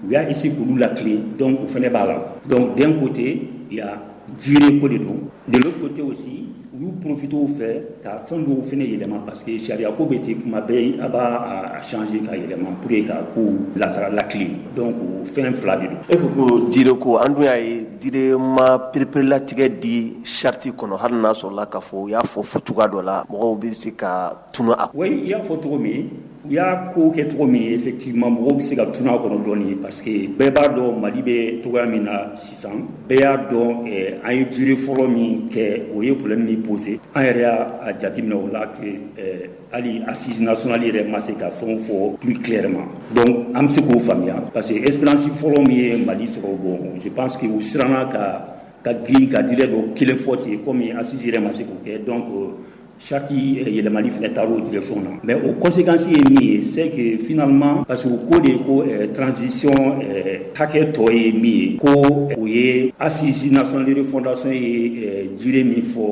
u y'a essayer k'olu latilen donc o fana b'a la donc d'un côté il y a durée ko de don de l'autre côté aussi u y'u profiter o fɛ ka fɛn dɔw fana yɛlɛma parce que sariya ko bɛ ten kuma bɛɛ a b'a changer ka yɛlɛma pour que ka ko latilen donc o fɛn fila de don. E ko dire ko an dun y'a ye dire ma perepelatigɛ di charte kɔnɔ hali n'a sɔrɔla k'a fɔ u y'a fɔ cogoya dɔ la mɔgɔw bɛ se ka tunu a. oui i y'a fɔ cogo min u y'a ko kɛ cogo min effectivement mɔgɔw bɛ se ka tunu a kɔnɔ dɔɔni parce que bɛɛ b'a dɔn Mali bɛ cogoya min na sisan bɛɛ y'a dɔn an ye durée fɔlɔ min kɛ o ye problème min posé an yɛrɛ y'a jateminɛ o la que hali assise nationale yɛrɛ ma se ka fɛnw fɔ plus clairement donc an bɛ se k'o faamuya parce que espérance fɔlɔ min ye Mali sɔrɔ bon je pense que u siranna ka girin ka dirɛ dɔ kelen fɔ ten komi assise yɛrɛ ma se k'o kɛ donc charte yɛlɛmali fɛnɛ taara o direction na mais o conséquence ye min ye c'est que finalement parce que o ko de ko transition hakɛ tɔ ye min ye ko o ye assise nationale de refondation ye durée min fɔ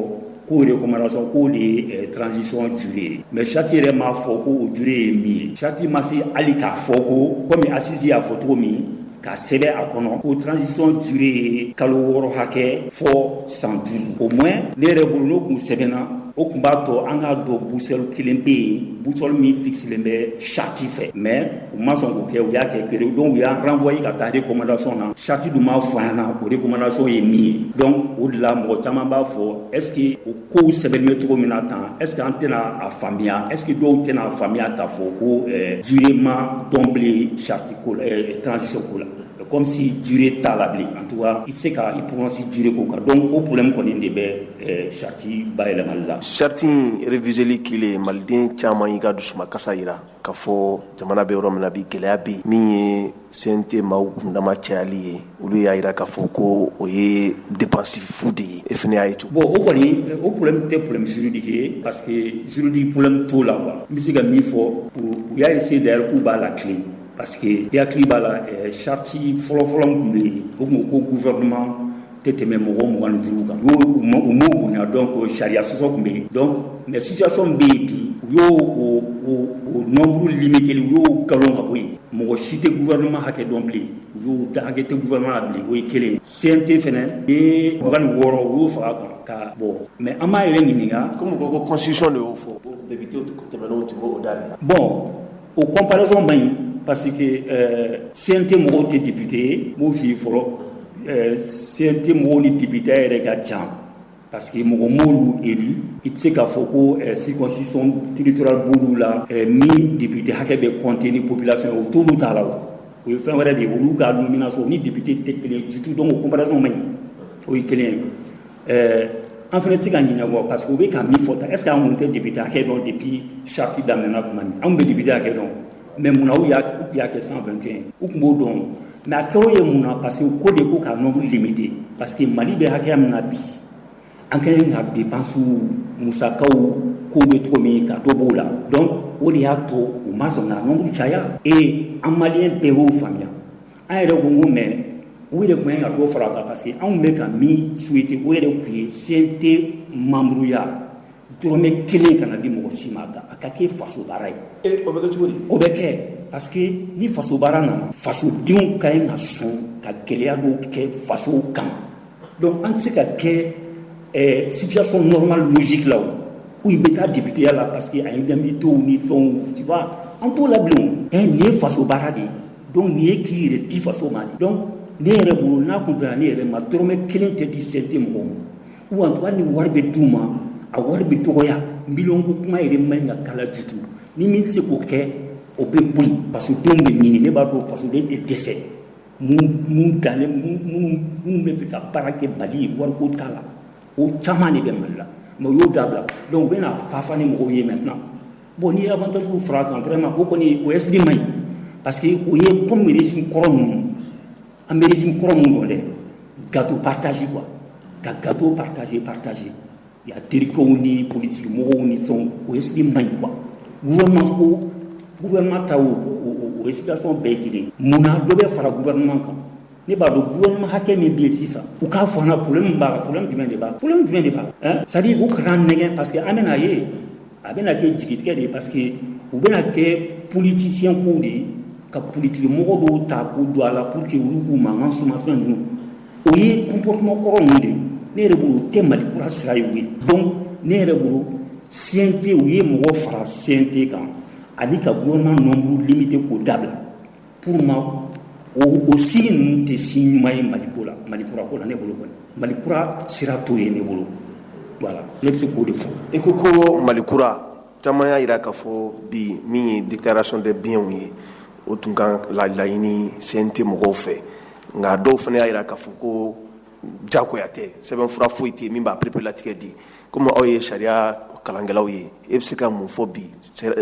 k'o recommandation k'o de ye transition durée mais charte yɛrɛ m'a fɔ ko o durée ye min ye charte ma se hali k'a fɔ ko komi assise y'a fɔ cogo min ka sɛbɛn a kɔnɔ ko transition durée ye kalo 6 hakɛ fɔ san 5 au moins ne yɛrɛ bolo n'o kun sɛbɛnna o kun b'a to an k'a dɔn boussole kelen bɛ yen boussole min fixelen bɛ charte fɛ mais u ma sɔn k'o kɛ u y'a kɛ kere donc u y'a renvoyer ka taa recommandation na charte dun m'a fɔ an ɲɛna o recommandation ye min ye donc o de la mɔgɔ caman b'a fɔ est ce que o kow sɛbɛnnen bɛ cogo min na tan est ce que an tɛna a faamuya est ce que dɔw tɛna a faamuya k'a fɔ ko durée ma dɔn bilen charte ko la transition ko la comme si durée t'a la bilen en tout cas i tɛ se ka i prononcer durée ko kan donc o problème kɔni de bɛ charte bayɛlɛmali la. charte réviseli kelen maliden caman y'i ka dusuma kasa yira k'a fɔ jamana bɛ yɔrɔ min na bi gɛlɛya bɛ yen min ye CNT maaw kundama cayali ye olu y'a yira k'a fɔ ko o ye dépense fu de ye e fana y'a ye cogo. bon o kɔni o problème tɛ problème juridique ye parce que juridique problème t'o la quoi n bɛ se ka min fɔ u y'a essayer d'ailleurs k'u b'a la clé parce que i hakili b'a la charte fɔlɔfɔlɔ min tun bɛ yen o tun ko gouvernement tɛ tɛmɛ mɔgɔ 25 kan u m'o bonya donc sariya sɔsɔ tun bɛ yen donc mais situation bɛ yen bi u y'o o nombre limité u y'o galon ka bɔ yen mɔgɔ si tɛ gouvernement hakɛ dɔn bilen u y'o da hakɛ tɛ gouvernement la bilen o ye kelen CNT fɛnɛ ye 26 u y'o faga ka bon mais an b'a yɛrɛ ɲininka comme ko constitution de y'o fɔ député tɛmɛnenw tun b'o da bon o comparaison man ɲi parce que CNT mɔgɔw tɛ député ye m'o f'i fɔlɔ CNT mɔgɔw ni député yɛrɛ ka ca parce que mɔgɔ m'olu élu i tɛ se k'a fɔ ko circonscription territoriale b'olu la min député hakɛ bɛ compter ni population ye o t'olu t'a la o ye fɛn wɛrɛ de ye olu ka nomination ni député tɛ kelen ye du tout donc o comparaison man ɲi o ye kelen ye an fana tɛ se ka ɲinɛ kɔ parce que u bɛ ka min fɔ tan est ce que an kun tɛ député hakɛ dɔn depuis charte daminɛna tuma min an kun bɛ député hakɛ dɔn mais munna u y'a kɛ 121 u tun b'o dɔn mais a kɛw ye mun na parce que ko de ko ka nombre limité parce que Mali bɛ hakɛya min na bi an ka ɲi ka dépense musakaw ko bɛ cogo min ka dɔ b'o la donc o de y'a to u ma sɔn ka nombre caya et an maliyɛn bɛɛ y'o faamuya an yɛrɛ ko n ko mais u yɛrɛ tun ye ka dɔ fara a kan parce que anw bɛ ka min souhaiter o yɛrɛ tun ye CNT membre-ya dɔrɔmɛ kelen kana di mɔgɔ si ma a ka kɛ faso baara ye. O bɛ kɛ cogo di? O bɛ kɛ parce que ni faso baara nana fasodenw ka ɲi ka sɔn ka gɛlɛya dɔw kɛ fasow kama donc an tɛ se ka kɛ situation normale logique la o i bɛ taa députéya la parce que a ye indemnités ni fɛnw tu vois an t'o la bilen o nin ye faso baara de ye donc nin ye k'i yɛrɛ di faso ma de donc ne yɛrɛ bolo n'a tun bɛnna ne yɛrɛ ma dɔrɔmɛ kelen tɛ di CNT mɔgɔw ma ou en tout cas ni wari bɛ d'u ma a wari bɛ dɔgɔya miliyɔn ko kuma yɛrɛ man ɲi ka k'a la du tout ni min tɛ se k'o kɛ o bɛ bɔ yen fasodenw bɛ ɲini ne b'a dɔn fasoden tɛ dɛsɛ mun bɛ fɛ ka baara kɛ Mali ye wariko t'a la o caman de bɛ Mali la mais o y'o dabila donc u bɛna fa ni mɔgɔw ye maintenant bon n'i ye avantage fara a kan vraiment o kɔni o esprit man ɲi parce que o ye comme régime kɔrɔ ninnu an bɛ régime kɔrɔ minnu dɔn dɛ gâteau partagé quoi ka gâteau partagé il y a terikɛw ni politique mɔgɔw ni fɛnw o esprit man ɲi quoi gouvernement ta o explication bɛɛ ye kelen mun na dɔ bɛ fara gouvernement kan ne b'a dɔn gouvernement hakɛ min bɛ yen sisan u k'a fɔ an na problème b'a la problème jumɛn de b'a la c'est à dire u kana nɛgɛn parce que an bɛna ye a bɛna kɛ jigitigɛ de ye parce que u bɛna kɛ politicien kow de ye ka politique mɔgɔ dɔw ta k'u don a la pour que olu k'u mankan suma fɛn ninnu o ye comportement kɔrɔ ninnu de ne yɛrɛ bolo o tɛ Mali kura sira ye o ye donc ne yɛrɛ bolo CNT u ye mɔgɔ fara CNT kan ani ka gouvernement nombre limité k'o dabila pour ma o sigi ninnu tɛ si ɲuman ye Mali kura ko la ne bolo kɔni Mali kura sira t'o ye ne bolo voilà ne bɛ se k'o de fɔ. I ko Mali kura caman y'a jira k'a fɔ bi min ye déclaration de biens ye o tun kan laɲini CNT mɔgɔw fɛ nka dɔw fana y'a jira k'a fɔ ko jagoya tɛ sɛbɛnfura foyi tɛ min b'a pereperelatigɛ di komi aw ye sariya kalankɛlaw ye e bɛ se ka mun fɔ bi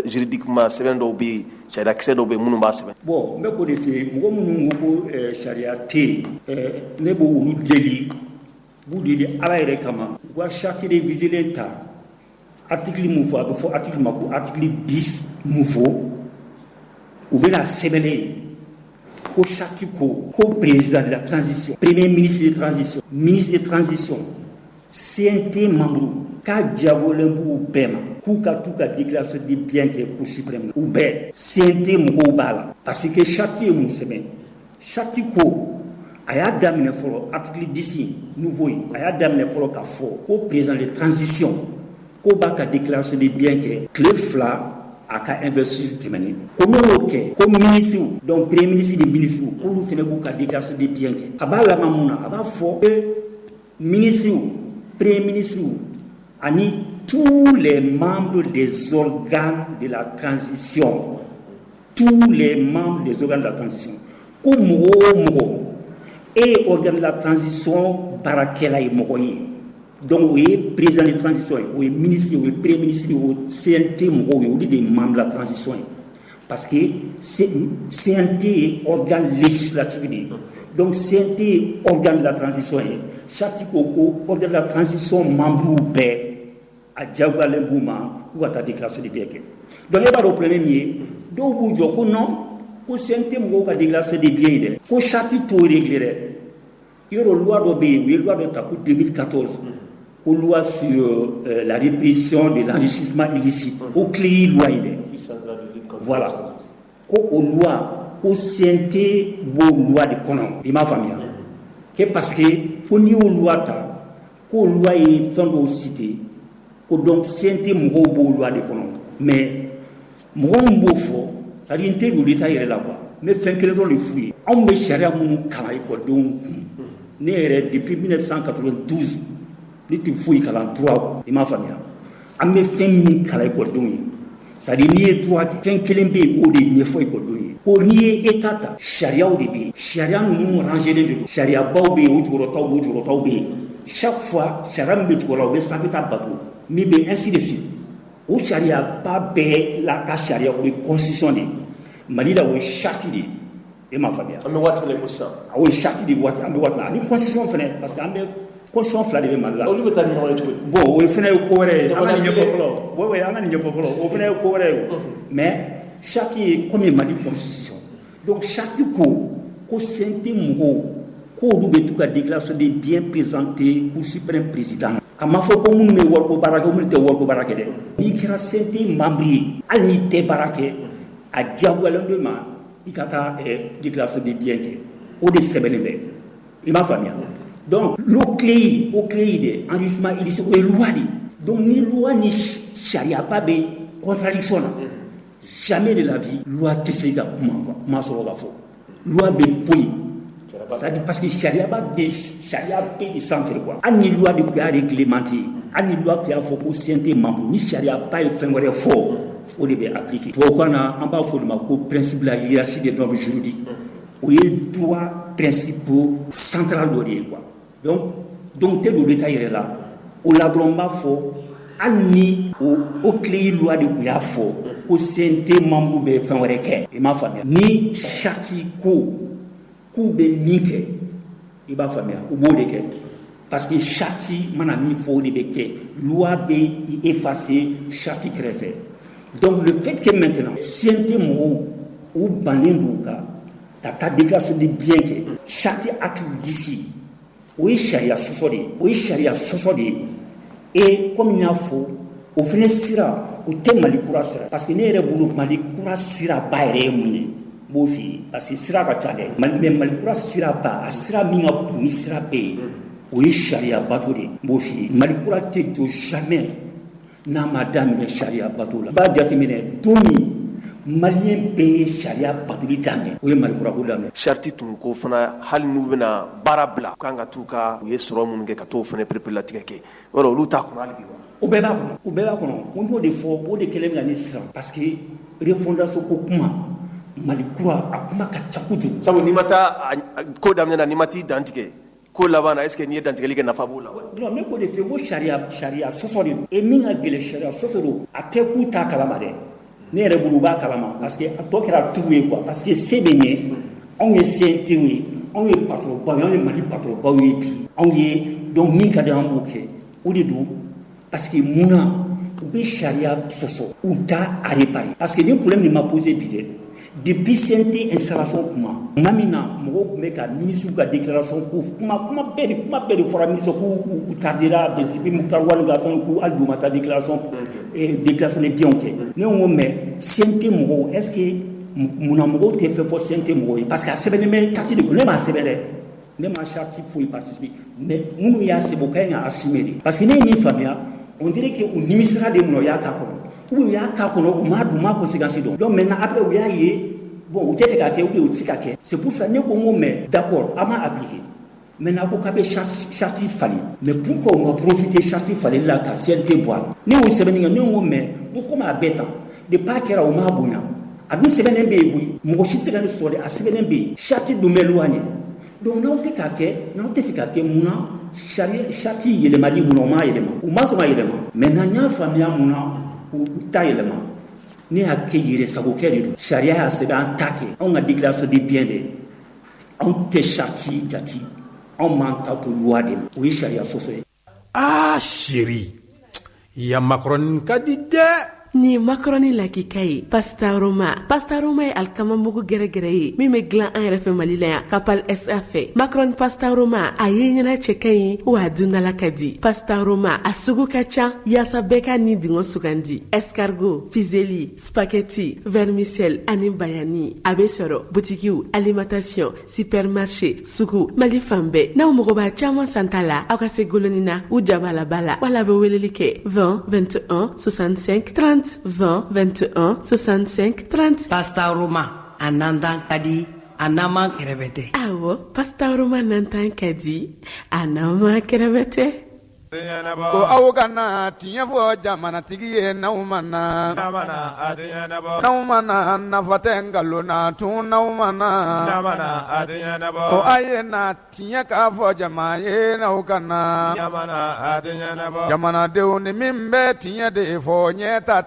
juridiquement sɛbɛn dɔw bɛ yen sariyakisɛ dɔw bɛ yen minnu b'a sɛbɛn. bon n bɛ k'o de f'i ye mɔgɔ minnu ko ko sariya tɛ yen ne b'o olu deli b'u deli ala yɛrɛ kama u ka charte révisée ta article mun fɔ a bɛ fɔ article ma ko article 10 mun fɔ u bɛna sɛbɛnne ye ko charte ko président de la transition premier ministre de transition ministre de transition CNT membre k'a jagolen b'u bɛɛ ma k'u ka t'u ka déclaration de biens kɛ Cour suprême u bɛɛ CNT mɔgɔw b'a la parce que charte ye mun sɛbɛn charte ko a y'a daminɛ fɔlɔ article 10 nouveau ye a y'a daminɛ fɔlɔ k'a fɔ ko président de transition ko b'a ka déclaration de biens kɛ tile 2 a ka investiture tɛmɛnen ko n'o y'o kɛ ko ministre donc premier ministre de ministre k'olu fana b'u ka déclaration de biens kɛ a b'a laban mun na a b'a fɔ ministre premier ministre ani tous les membres des organes de la transition tous les membres des organes de la transition ko mɔgɔ o mɔgɔ e ye organe de la transition baarakɛla ye mɔgɔ ye donc o ye président de transition ye o ye ministre ye o ye premier ministre ye o CNT mɔgɔw ye olu de ye membre de la transition ye parce que CNT ye organe législatif de ye donc CNT ye organe de la transition ye charte ko organe de la transition membre bɛɛ a jagoyalen b'u ma k'u ka taa déclaration de biens kɛ donc e b'a dɔn problème min ye dɔw b'u jɔ ko non ko CNT mɔgɔw ka déclaration de biens ye dɛ ko charte t'o réglé dɛ yɔrɔ loi dɔ bɛ yen u ye loi dɔ ta ko 2014 ko loi sur la répression de l'enrichissement illicite o tile loi ye dɛ voilà ko o loi ko CNT b'o loi de kɔnɔ i m'a faamuya que parce que fo n'i y'o loi ta k'o loi ye fɛn dɔw cité ko donc CNT mɔgɔw b'o loi de kɔnɔ mais mɔgɔ min b'o fɔ c'est-à-dire n tɛ don l'état yɛrɛ la quoi n bɛ fɛn kelen dɔrɔn de f'u ye anw bɛ sariya minnu kalan ekɔlidenw kun ne yɛrɛ depuis 1992 ne tɛ foyi kalan droit i m'a faamuya an bɛ fɛn min kalan ekɔlidenw ye c'est-à-dire n'i ye droit fɛn kelen bɛ yen o de ɲɛfɔ ekɔlidenw ye ko n'i ye état ta sariyaw de bɛ yen sariya ninnu rangelen de don sariyabaw bɛ yen o jukɔrɔtaw bɛ yen chaque fois sariya min bɛ jukɔrɔ la o bɛ sanfɛ ta bato min bɛ ainsi de suite o sariyaba bɛɛ la ka sariya o ye constitution de ye Mali la o ye charte de ye e ma faamuya an bɛ waati min na ko sisan o ye charte de waati an bɛ waati min ani constitution fana parce que an bɛ constitution fila de bɛ Mali la olu bɛ taa ni ɲɔgɔn ye cogo di bon o ye fana ye ko wɛrɛ ye an ka nin ɲɛfɔ fɔlɔ oui an ka nin ɲɛfɔ fɔlɔ o fana ye ko wɛrɛ ye mais charte ye comme Mali constitution donc charte ko CNT mɔgɔw k'olu bɛ t'u ka déclaration de bien présenter Cour suprême président a ma fɔ ko minnu bɛ wariko baara kɛ minnu tɛ wariko baara kɛ dɛ n'i kɛra CNT membre ye hali n'i tɛ baara kɛ a diyagoyalen don ma i ka taa déclaration de bien kɛ o de sɛbɛnnen bɛ i m'a faamuya donc o clé de enrichissement illicite o ye loi de donc ni loi ni sariaba bɛ contradiction na jamais de la vie loi tɛ se ka kuma sɔrɔ ka fɔ loi bɛ poyi c'est-à-dire parce que charia bɛ de sanfɛ quoi hali ni loi de tun y'a réglementé hali ni loi tun y'a fɔ ko CNT membre ni charia ba ye fɛn wɛrɛ fɔ o de bɛ appliquer tubabukan na an b'a fɔ o de ma ko principe de la hiérarchie des normes juridiques o ye droit principaux central dɔ de ye quoi donc tɛ don l'état yɛrɛ la o la dɔrɔn n b'a fɔ hali ni o clé loi de tun y'a fɔ ko CNT membre bɛ fɛn wɛrɛ kɛ i m'a faamuya ni charte k'u bɛ min kɛ i b'a faamuya u b'o de kɛ parce que charte mana min fɔ o de bɛ kɛ loi bɛ effacer charte kɛrɛfɛ donc le fait que maintenant CNT mɔgɔw u bannen don ka taa déclaration de bien kɛ charte article 10 o ye sariya sɔsɔ de ye et comme n y'a fɔ o fana sira o tɛ Mali kura sira parce que ne yɛrɛ bolo Mali kura sira ba yɛrɛ ye mun ye b'o f'i ye parce que sira ka ca dɛ mais Mali kura sira ba a sira min ka bon ni sira bɛɛ ye o ye sariya bato de b'o f'i ye Mali kura tɛ jɔ jamais n'a ma daminɛ sariya bato la b'a jateminɛ don min maliyɛn bɛɛ ye sariya batoli daminɛ o ye Mali kura ko daminɛ charte tun ko fana hali n'u bɛna baara bila u kan ka t'u ka u ye sɔrɔ minnu kɛ ka t'o fana perepere-latigɛ kɛ yɔrɔ olu t'a kɔnɔ hali bi wa o bɛɛ b'a kɔnɔ o b'o de fɔ o de kɛlen bɛ ka ne siran parce que refondation ko kuma Mali kura a kuma ka ca kojugu sabu n'i ma taa ko daminɛ na n'i ma t'i dantigɛ ko laban na est-ce que n'i ye dantigɛli kɛ nafa b'o la non ne ko de fɛ ko sariya sɔsɔ de don et min ka gɛlɛn sariya sɔsɔ don a tɛ k'u t'a kalama dɛ ne yɛrɛ bolo u b'a kalama parce que a tɔ kɛra tugu ye quoi parce que se bɛ ɲɛ anw ye CNT ye anw ye patronbaw ye anw ye Mali patronbaw ye bi anw ye donc min ka di an b'o kɛ o de don parce que munna u bɛ sariya sɔsɔ u t'a réparer parce que ni problème min ma posé bi dɛ depuis CNT installation kuma min na mɔgɔw tun bɛ ka ministre ka déclaration ko kuma bɛɛ de fɔra ministre k'u tardera depuis Muktar Wale ka fɛn k'u hali bi u ma taa déclaration de biens kɛ ne ko mais CNT mɔgɔw est-ce que munna mɔgɔw tɛ fɛn fɔ CNT mɔgɔw ye parce que a sɛbɛnnen bɛ carte de kɔnɔ ne m'a sɛbɛn dɛ ne ma charte foyi participer mais minnu y'a sɛbɛn o ka ɲi ka assumer de parce que ne ye min faamuya on dirait que u nimisira de minɛ u y'a k'a kɔnɔ ou u y'a k'a kɔnɔ u m'a dun u m'a conséquence dɔn donc maintenant après u y'a ye bon u tɛ fɛ k'a kɛ ou bien u tɛ se ka kɛ c'est pour ça ne ko n ko mais d'accord an m'a appliquer maintenant ko k'a bɛ charte falen mais pourquoi on va profiter charte faleli la ka CNT bɔ a la ne y'o sɛbɛnni kɛ ne ko mais n ko comme a bɛɛ tan depuis a kɛra o m'a bonya a dun sɛbɛnnen bɛ yen koyi mɔgɔ si tɛ se ka ne sɔrɔ dɛ a sɛbɛnnen bɛ yen charte dun bɛ loi ɲɛ donc n'aw tɛ k'a kɛ n'aw tɛ fɛ k'a kɛ mun na charte yɛlɛmali mun na o m'a yɛlɛma u ma sɔn ka yɛlɛma maintenant n y'a faamuya mun na u t'a yɛlɛma ne y'a kɛ yɛrɛ sagokɛ de don sariya y'a sɛbɛn an t'a kɛ anw ka déclaration de bien dɛ anw tɛ charte jate anw m'an ta to loi de ma o ye sariya sɔsɔ ye. chéri ya makɔrɔni ka di dɛ. Ni macaroni lakika ye pastaroma ye alkamamugu gɛrɛgɛrɛ ye min bɛ dilan an yɛrɛ fɛ Mali la yan Kapal SA fɛ macaroni pastaroma a ye ɲɛna cɛ ka ɲi wa a dundala ka di pastaroma a sugu ka ca yaasa bɛɛ ka ni dingɔ sugandi escargot fusilli spaghetti vermicelle ani bayani a bɛ sɔrɔ butikiw alimentation supermarché sugu Mali fan bɛɛ n'aw mago b'a caman san ta la aw ka se goloni na u jabala bala wala a bɛ weleli kɛ 20 21 65 30 20 21 65 30 Pasta Roma a nantan ka di a nama kɛrɛbɛtɛ awɔ Pasta Roma nantan ka di a nama kɛrɛbɛtɛ ko aw kana tiɲɛ fɔ jamanatigi ye n'aw ma na n'aw ma na nafa tɛ nkalon na tun n'aw ma na ko a ye na tiɲɛ k'a fɔ jama ye n'aw ka na jamanadenw ni min bɛ tiɲɛ de fɔ ɲɛ ta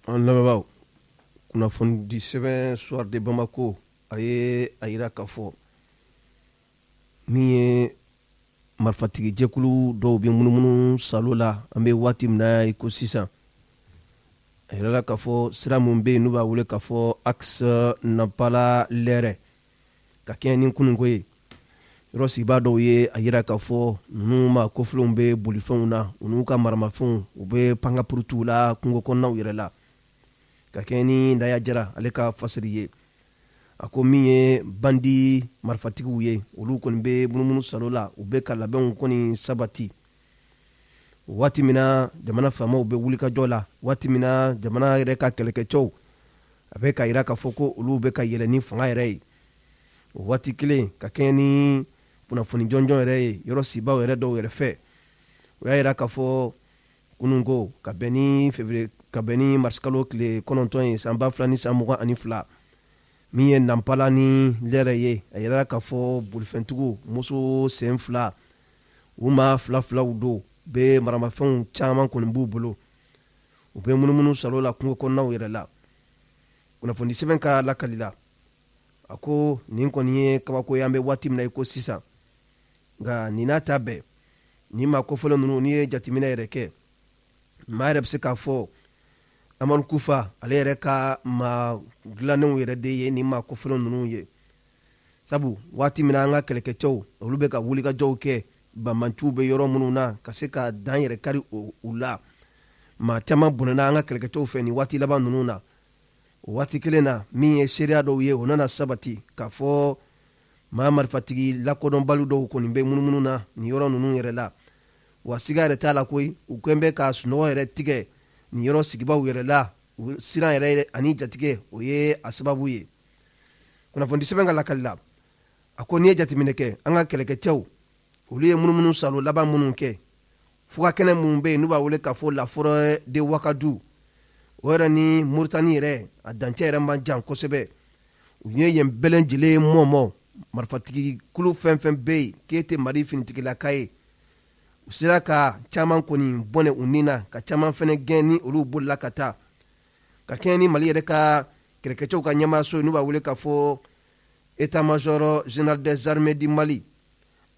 an lamɛnbaaw kunnafoni sɛbɛn soir de Bamako a ye a yira k'a fɔ min ye marifatigi jɛkulu dɔw bɛ munumunu salo la an bɛ waati min na i ko sisan a yirala k'a fɔ sira min bɛ yen n'u b'a wele k'a fɔ axe Nampala Lɛrɛ ka kɛɲɛ ni kununko ye yɔrɔ sigibaa dɔw ye a yira k'a fɔ ninnu ma kofilenw bɛ bolifɛnw na u n'u ka maramafɛnw u bɛ pankapurutuw la kungo kɔnɔnaw yɛrɛ la ka kɛɲɛ ni Daya Jara ale ka fasiri ye a ko min ye bandi marifatigiw ye olu kɔni bɛ munumunu salo la u bɛ ka labɛnw kɔni sabati waati min na jamana faamaw bɛ wulikajɔ la waati min na jamana yɛrɛ ka kɛlɛkɛcɛw a bɛ ka yira k'a fɔ ko olu bɛ ka yɛlɛ ni fanga yɛrɛ ye o waati kelen ka kɛɲɛ ni kunnafoni jɔnjɔn yɛrɛ ye yɔrɔ sibaw yɛrɛ dɔw yɛrɛ fɛ o y'a yira k'a fɔ kununko ka bɛn ni marisikalo tile 9 ye san 2022 min ye Nampala ni Lɛrɛ ye a yira k'a fɔ bolifɛntigiw muso sen 2 u ma 2 don bɛ maramafɛnw caman kɔni b'u bolo u bɛ munumunu salo la kungo kɔnɔnaw yɛrɛ la kunnafoni sɛbɛn ka lakali la a ko nin kɔni ye kabako ye an bɛ waati min na i ko sisan nka nin n'a ta bɛɛ nin ma kofɔlen ninnu n'i ye jateminɛ yɛrɛ kɛ maa yɛrɛ bɛ se k'a fɔ Amadu Kufa ale yɛrɛ ka maa dilannenw yɛrɛ de ye nin maa kofɔlen ninnu ye sabu waati min na an ka kɛlɛkɛcɛw olu bɛ ka wulikajɔw kɛ banbanciw bɛ yɔrɔ minnu na ka se ka dan yɛrɛ kari u la maa caman bɔnɛna an ka kɛlɛkɛcɛw fɛ nin waati laban ninnu na o waati kelen na min ye seereya dɔw ye o nana sabati k'a fɔ maa marifatigi lakodɔnbali dɔw kɔni bɛ munumunu na nin yɔrɔ ninnu yɛrɛ la wa siga yɛrɛ t'a la koyi u kɛn bɛ ka sunɔgɔ yɛrɛ tigɛ nin yɔrɔ sigibaw yɛrɛ la siran yɛrɛ ani jatigɛ o ye a sababu ye kunnafoni sɛbɛn ka lakali la a ko n'i ye jateminɛ kɛ an ka kɛlɛkɛcɛw olu ye munumunu salo laban minnu kɛ fugakɛnɛ minnu bɛ yen n'u b'a wele k'a fɔ la forêt de Wakadu o yɛrɛ ni Moritani yɛrɛ a dancɛ yɛrɛ man jan kosɛbɛ u ye yen bɛɛ lajɛlen mɔmɔ marifatigi kulu fɛn fɛn bɛ yen k'e tɛ Mali finitigilaka ye u sera ka caman kɔni bɔnɛ u nin na ka caman fɛnɛ gɛn ni olu bolila ka taa ka kɛɲɛ ni Mali yɛrɛ ka kɛlɛkɛcɛw ka ɲɛmaaso n'u b'a wele k'a fɔ état-major général des armées du Mali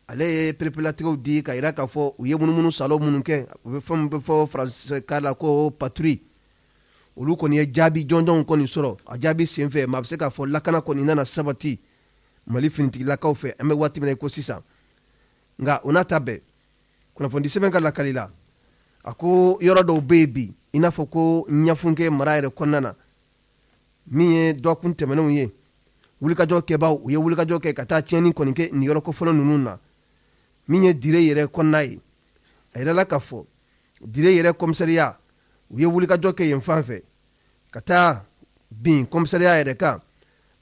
ale ye perepelatigɛw di ka yira k'a fɔ u ye munumunu salo minnu kɛ u bɛ fɛn min bɛ fɔ faransikan la ko patrouille olu kɔni ye jaabi jɔnjɔnw kɔni sɔrɔ a jaabi senfɛ maa bɛ se k'a fɔ lakana kɔni nana sabati Mali finitigilakaw fɛ an bɛ waati min na i ko sisan nka o n'a ta bɛɛ kunnafoni sɛbɛn ka lakali la a ko yɔrɔ dɔw bɛ yen bi i n'a fɔ ko ɲafunkɛ mara yɛrɛ kɔnɔna na min ye dɔgɔkun tɛmɛnenw ye wulikajɔ kɛbaaw u ye wulikajɔ kɛ ka taa tiɲɛni kɔni kɛ nin yɔrɔ kofɔlɔ ninnu na min ye dire yɛrɛ kɔnɔna ye a yirala k'a fɔ dire yɛrɛ komisariya u ye wulikajɔ kɛ yen fan fɛ ka taa bin komisariya yɛrɛ kan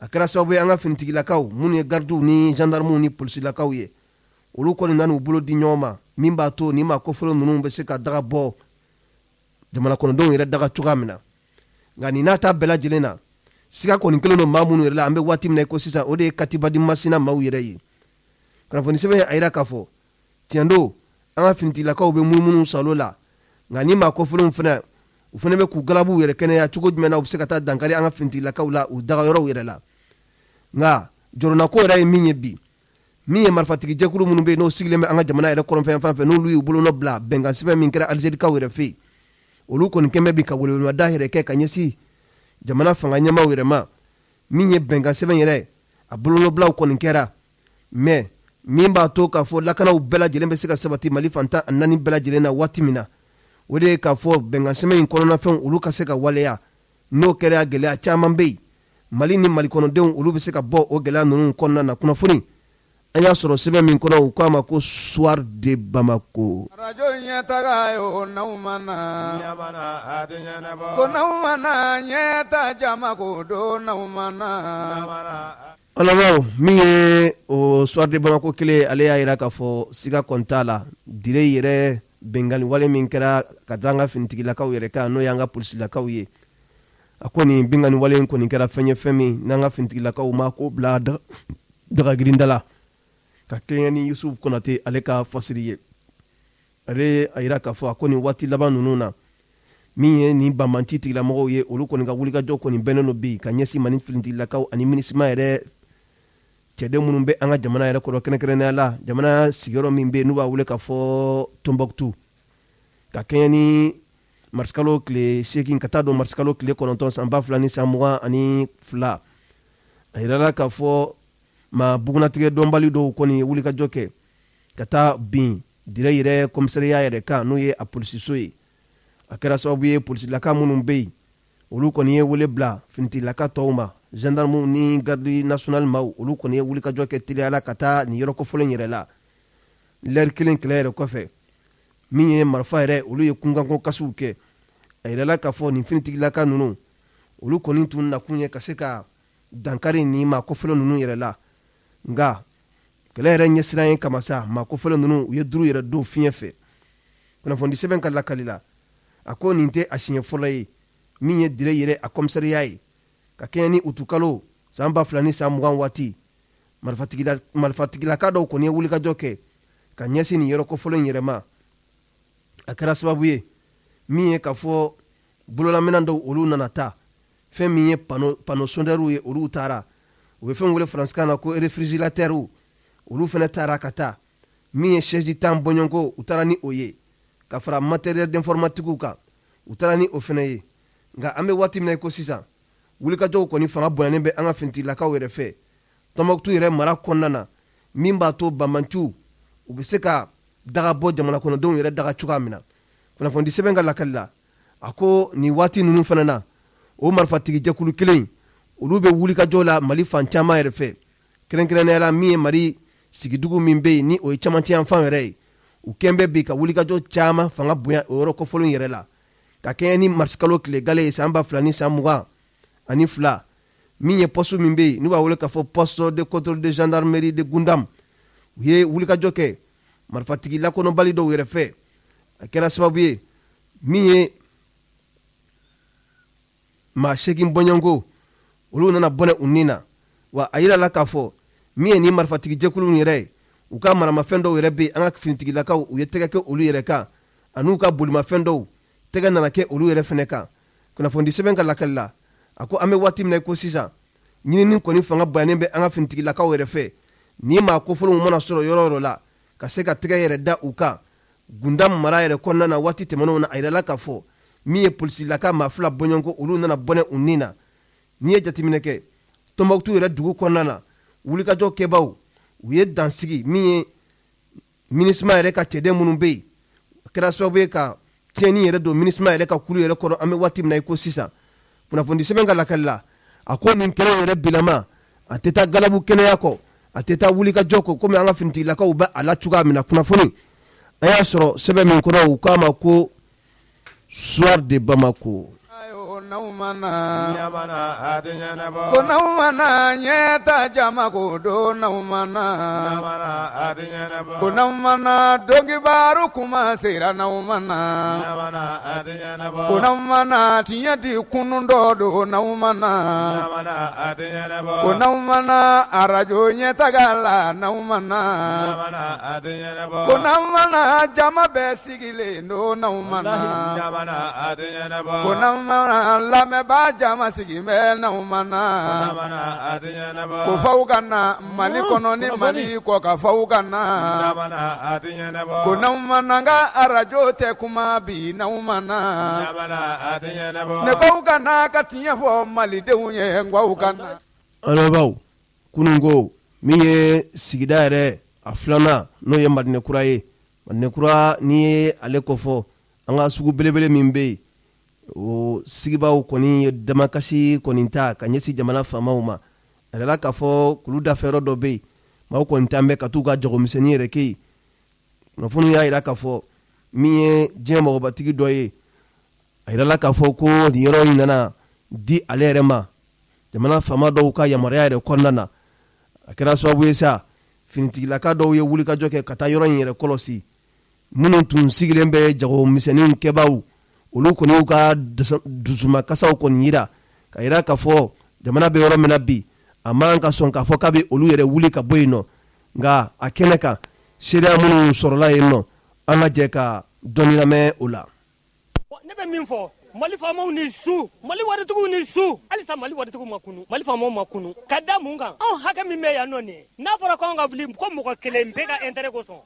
a kɛra sababu ye an ka finitigilakaw minnu ye gardiw ni gendarmew ni polisilakaw ye olu kɔni nan'u bolo di ɲɔgɔn ma min b'a to nin ma kofɔlɔ ninnu bɛ se ka daga bɔ jamana kɔnɔdenw yɛrɛ daga cogoya min na nka nin n'a ta bɛɛ lajɛlen na siga kɔni kelen don maa minnu yɛrɛ la an bɛ waati min na i ko sisan o de ye Katiba di Masina maaw yɛrɛ ye kunnafoni sɛbɛn a yira k'a fɔ tiɲɛ don an ka finitigilakaw bɛ munumunu salo la nka ni maa kofɔlenw fana u fana bɛ k'u galabuw yɛrɛ kɛnɛya cogo jumɛn na u bɛ se ka taa dankari an ka finitigilakaw la u daga yɔrɔw yɛrɛ la nka jɔrɔnako yɛrɛ ye min ye bi min ye marifatigi jɛkulu minnu bɛ yen n'o sigilen bɛ an ka jamana yɛrɛ kɔrɔnfɛn fan fɛ n'olu y'u bolonɔ bila bɛnkan sɛbɛn min kɛra Alizerikaw yɛrɛ fɛ yen olu kɔni kɛn bɛ bi ka welewelemada yɛrɛ kɛ ka ɲɛsin jamana fanga ɲɛmaaw yɛrɛ ma min ye bɛnkan sɛbɛn yɛrɛ a bolonɔbilaw kɔni kɛra mais min b'a to k'a fɔ lakanaw bɛɛ lajɛlen bɛ se ka sabati Mali fantan 4 bɛɛ lajɛlen na waati min na o de ye k'a fɔ bɛnkan sɛbɛn in kɔnɔnafɛnw olu ka se ka waleya n'o kɛra gɛlɛya caman bɛ yen Mali ni Mali kɔnɔdenw olu bɛ se ka bɔ o gɛlɛya ninnu kɔnɔna na kunnafoni an y'a sɔrɔ sɛbɛn min kɔnɔ u k'a ma ko soir de Bamako radio ɲɛtaga yo n'aw ma na ko n'aw ma na ɲɛta jama ko don n'aw ma na ɔlɔmɔw min ye o soir de Bamako kelen ale y'a yira k'a fɔ siga kɔni t'a la dire yɛrɛ bɛngali wale min kɛra ka taa an ka finitigilakaw yɛrɛ kan n'o y'an ka polisilakaw ye a ko nin bɛngali wale in kɔni kɛra fɛn ye fɛn min n'an ka finitigilakaw ma ko bila daga girinda la ka kɛɲɛ ni Yusuf Konate ale ka fasiri ye ale a yira k'a fɔ a ko nin waati laban ninnu na min ye nin banbanci tigilamɔgɔw ye olu kɔni ka wulikajɔ kɔni bɛnnen don bi ka ɲɛsin mali finintigilakaw ani minisima yɛrɛ cɛden minnu bɛ an ka jamana yɛrɛ kɔrɔ kɛnɛkɛrɛnnenya la jamana sigiyɔrɔ min bɛ n'u b'a wele ka fɔ Tombouctou ka kɛɲɛ ni marisikalo tile 8 ka taa don marisikalo tile 9 san 2022 a yirala k'a fɔ ma bugunatigɛ dɔnbali dɔw kɔni ye wulikajɔ kɛ ka taa bin dire yɛrɛ komisariya yɛrɛ kan n'o ye a polisiso ye a kɛra sababu ye polisilaka minnu bɛ yen olu kɔni ye wele bila finitigilaka tɔw ma gendarmew ni garde nationale maw olu kɔni ye wulikajɔ kɛ teliyala ka taa nin yɔrɔ kɔfɔlen yɛrɛ la lɛri kelen kɛlɛ yɛrɛ kɔfɛ min ye marifa yɛrɛ olu ye kunkanko kasiw kɛ a yirala k'a fɔ nin finitigilaka ninnu olu kɔni tun nakun ye ka se ka dankari nin maa kɔfɔlen ninnu yɛrɛ la nka kɛlɛ yɛrɛ ɲɛsiran ye kama sa maa kɔfɔlen ninnu u ye duru yɛrɛ don fiɲɛ fɛ kunnafoni sɛbɛn ka lakali la a ko nin tɛ a siɲɛ fɔlɔ ye min ye dire yɛrɛ a komisariya ye ka kɛɲɛ ni utukalo san 2020 waati marifatigilaka dɔw kɔni ye wulikajɔ kɛ ka ɲɛsin nin yɔrɔ kɔfɔlen yɛrɛ ma a kɛra sababu ye min ye ka fɔ bololaminɛ dɔw olu nana taa fɛn min ye pano sondɛriw ye olu taara u bɛ fɛn wele faransikan na ko réfrigérateurs olu fana taara ka taa min ye chaise tan bɔɲɔnko u taara ni o ye ka fara matériel d'informatique kan u taara ni o fana ye nka an bɛ waati min na ko sisan wulikajɔw kɔni fanga bonyanen bɛ an ka finitigilakaw yɛrɛ fɛ Tombouctou yɛrɛ mara kɔnɔna na min b'a to banbanciw u bɛ se ka daga bɔ jamana kɔnɔdenw yɛrɛ daga cogoya min na kunnafoni sɛbɛn ka lakali la a ko nin waati ninnu fana na o marifatigi jɛkulu kelen olu bɛ wulikajɔ la mali fan caman yɛrɛ fɛ kɛrɛnkɛrɛnnenya la min ye mali sigidugu min bɛ yen ni o ye camancɛ yanfan yɛrɛ ye u kɛn bɛ bi ka wulikajɔ caman fanga bonya o yɔrɔ kɔfɔlen yɛrɛ la ka kɛɲɛ ni marisikalo tile gale ye san 2022 min ye poste min bɛ yen n'u b'a wele k'a fɔ poste de contrôle de gendarmerie de Gundam u ye wulikajɔ kɛ marifatigi lakodɔnbali dɔw yɛrɛ fɛ a kɛra sababu ye min ye maa 8 bɔɲɔnko olu nana bɔnɛ u nin na wa a yirala k'a fɔ min ye nin marifatigi jɛkulu yɛrɛ ye u ka maramafɛn dɔw yɛrɛ bɛ an ka finitigilakaw u ye tɛgɛ kɛ olu yɛrɛ kan an'u ka bolimafɛn dɔw tɛgɛ nana kɛ olu yɛrɛ fɛnɛ kan kunnafoni sɛbɛn ka lakali la a ko an bɛ waati min na ko sisan ɲinini kɔni fanga bonyanen bɛ an ka finitigilakaw yɛrɛ fɛ ni maa kofɔlenw mana sɔrɔ yɔrɔ yɔrɔ la ka se ka tɛgɛ yɛrɛ da u kan Gundam mara yɛrɛ kɔnɔna na waati tɛmɛnenw na a yirala k'a fɔ min ye polisilaka maa 2 bɔɲɔnko olu nana bɔnɛ u nin na n'i ye jateminɛ kɛ Tombouctou yɛrɛ dugu kɔnɔna na wulikajɔ kɛbaw u ye dansigi min ye minisima yɛrɛ ka cɛden minnu bɛ yen a kɛra sababu ye ka tiɲɛni yɛrɛ don minisima yɛrɛ ka kulu yɛrɛ kɔnɔ an bɛ waati min na ko sisan kunnafoni sɛbɛn ka lakali la a ko nin kɛnɛ yɛrɛ bilama a tɛ taa galabu kɛnɛya kɔ a tɛ taa wulikajɔ kɔ komi an ka finitigilakaw bɛ a la cogoya min na kunnafoni a y'a sɔrɔ sɛbɛn min kɔnɔ u k'a ma ko soir de Bamako ko naumana nyeta jama ko do naumana ko naumana dogi baru kuma sera naumana ko naumana tinya di kunundo do naumana ko naumana arajo nyeta gala naumana ko naumana jama be sigile no naumana ko naumana lame ba jama sigi mɛ naumana ko faw kana mali kɔnɔ ni mali kɔ ka faw kana ko naumana nka arajo tɛ kuma bi naumana ne faw kana ka tiɲɛ fɔ malidenw ye nkaw kana. alɔbaw kununko min ye sigida yɛrɛ a 2nan n'o ye madinɛkura ye madinɛkura ni ye ale kɔfɔ an ka sugu belebele min bɛ yen o sigibaw kɔni ye damakasi kɔni ta ka ɲɛsin jamana faamaw ma a yɛrɛla k'a fɔ kulu dafɛyɔrɔ dɔ bɛ yen maaw kɔni t'an bɛ ka t'u ka jagomisɛnnin yɛrɛ kɛ yen kunnafoni y'a jira k'a fɔ min ye diɲɛ mɔgɔbatigi dɔ ye a yɛrɛla k'a fɔ ko nin yɔrɔ in nana di ale yɛrɛ ma jamana faama dɔw ka yamaruya yɛrɛ kɔnɔna na a kɛra sababu ye sa finitigilaka dɔw ye wulikajɔ kɛ ka taa yɔrɔ in yɛrɛ kɔlɔsi minnu tun sigilen bɛ jagomisɛnnin kɛbaw olu kɔni y'u ka dusumakasaw kɔni yira ka yira k'a fɔ jamana bɛ yɔrɔ min na bi a man ka sɔn k'a fɔ k'a bɛ olu yɛrɛ wuli ka bɔ yen nɔ nka a kɛnɛ kan seereya minnu sɔrɔla yen nɔ an ka jɛ ka dɔɔni lamɛn o la. ne bɛ min fɔ mali faamaw ni su mali waritigiw ni su halisa mali waritigiw makunu mali faamaw makunu kada munga anw hakɛ min bɛ yan nɔ nin n'a fɔra ko an ka wuli ko mɔgɔ kelen bɛ ka intérêt kosɔn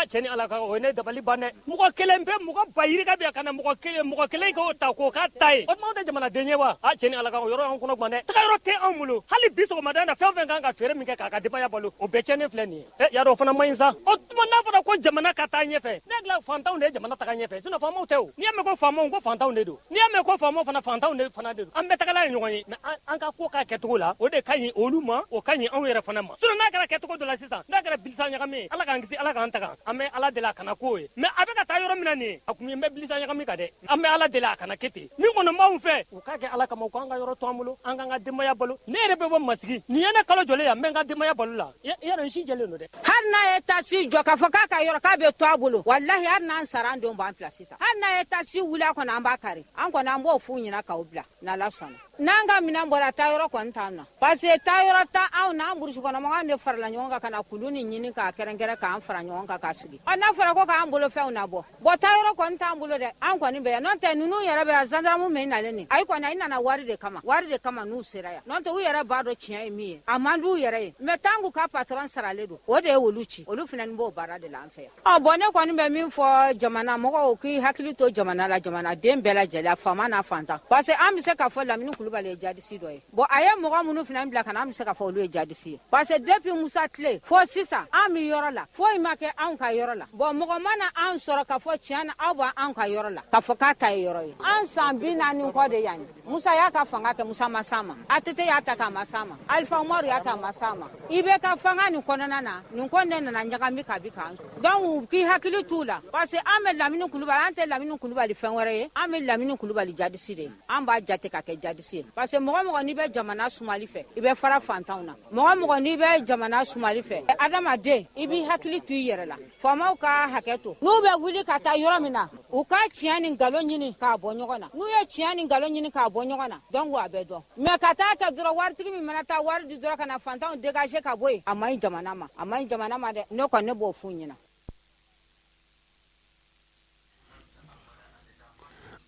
cɛni ala ka o ye ne dabali ban dɛ mɔgɔ kelen bɛ mɔgɔ ba yiri ka bɛ ka na mɔgɔ kelen k'o ta k'o k'a ta ye o tuma tɛ jamanaden ye wa cɛni ala ka o yɔrɔ an kɔnɔ gan dɛ taga yɔrɔ tɛ anw bolo hali bi sɔgɔmada in na fɛn o fɛn kan ka feere min kɛ k'a ka denbaya balo o bɛɛ cɛnni filɛ nin ye y'a dɔn o fana man ɲi sa o tuma n'a fɔra ko jamana ka taa ɲɛfɛ ne hakili la fantanw de ye jamana taga ɲɛfɛ sinon faamaw tɛ o n'i y'a mɛn ko faamaw ko fantanw de don n'i y'a mɛn ko faamaw fana fantanw de fana de don an bɛɛ tagala ye ɲɔgɔn ye mais an ka ko k'a kɛcogo la o de ka ɲi olu ma o ka ɲi anw yɛrɛ fana ma sinon n'a kɛra kɛcogo dɔ la sisan n'a kɛra bilisa ɲagami ala k'an kisi ala k'an taga an bɛ ala deli a kana k'o ye mais a bɛ ka taa yɔrɔ min na nin a kun ye n bɛ bilisa ɲagami kan dɛ an bɛ ala deli a kana kɛ ten min kɔni b'anw fɛ u k'a kɛ ala kama u k'an ka yɔrɔ to an bolo an k'an ka denbaya balo ne yɛrɛ bɛ bɔ masigi nin ye ne kalo jɔlen ye n bɛ n ka denbaya balo la yɛrɛ n si jɛlen don dɛ hali n'a ye tasi jɔ k'a fɔ k'a ka yɔrɔ k'a bɛ to a bolo walahi hali n'an sara an denw b'an pilasi ta hali n'a ye tasi wuli a kɔnɔ an b'a kari an kɔni an b'o f'u ɲɛna k'aw bila n'ala sɔnna n'an ka minɛn bɔra taa yɔrɔ kɔni t'an na parce que taa yɔrɔ ta anw n'an burusi kɔnɔmɔgɔw de farala ɲɔgɔn kan ka na kulu ni ɲini k'a kɛrɛnkɛrɛn k'an fara ɲɔgɔn kan k'a sigi n'a fɔra ko k'an bolo fɛnw nabɔ taa yɔrɔ kɔni t'an bolo dɛ an kɔni bɛ yan n'o tɛ ninnu yɛrɛ bɛ yan gendarme min nalen nin ayi kɔni ayi nana wari de kama n'u sera yan n'o tɛ u yɛrɛ b'a dɔn tiɲɛ ye min ye a man d'u yɛrɛ ye mais tant que ka patron saralen don o de ye olu ci olu fana b'o baara de la an fɛ yan bon ne kɔni bɛ min fɔ jamana mɔgɔw k'i hakili to jamana la jamanaden bɛɛ lajɛlen faama n'a fantan parce que an bɛ se k'a fɔ Lamini Kulubali ye jadisi dɔ ye bon a ye mɔgɔ minnu fana bila ka na an bɛ se k'a fɔ olu ye jadisi ye parce que depuis Musa tile fo sisan an bɛ yɔrɔ la foyi ma kɛ anw ka yɔrɔ la bon mɔgɔ mana an sɔrɔ k'a fɔ tiɲɛ na aw b'an ka yɔrɔ la k'a fɔ k'a ta ye yɔrɔ ye an san 40 kɔ de yan Musa y'a ka fanga kɛ Musa ma s'a ma ATT y'a ta k'a ma s'a ma Alifa Umaru y'a ta a ma s'a ma i bɛ ka fanga nin kɔnɔna na nin ko ne nana ɲagami ka bi kan donc k'i hakili t'u la parce que an bɛ Lamini Kulubali an tɛ Lamini Kulubali fɛn wɛrɛ ye an bɛ Lamini Kulubali jadisi de ye an b'a jate ka kɛ jadisi ye parce que mɔgɔ mɔgɔ n'i bɛ jamana sumali fɛ i bɛ fara fantanw na mɔgɔ mɔgɔ n'i bɛ jamana sumali fɛ adamaden i b'i hakili to i yɛrɛ la faamaw ka hakɛ to n'u bɛ wuli ka taa yɔrɔ min na u ka tiɲɛ ni nkalon ɲini k'a bɔ ɲɔgɔn na n'u ye tiɲɛ ni nkalon ɲini k'a bɔ ɲɔgɔn na donc a bɛ dɔn mais ka taa kɛ dɔrɔn waritigi min mana taa wari di dɔrɔn ka na fantanw dégager ka bɔ yen a man ɲi jamana ma a man ɲi jamana ma dɛ ne kɔni ne b'o f'u ɲɛna.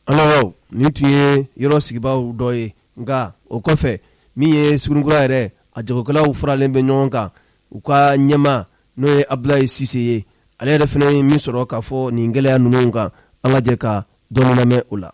Alors nin tun ye yɔrɔ sigibaaw dɔ ye nka o kɔfɛ min ye Sugunikura yɛrɛ a jagokɛlaw faralen bɛ ɲɔgɔn kan u ka ɲɛma n'o ye Abdulaye Sise ye ale yɛrɛ fana ye min sɔrɔ k'a fɔ nin gɛlɛya ninnu kan an ka jɛ ka dɔɔnin lamɛn o la.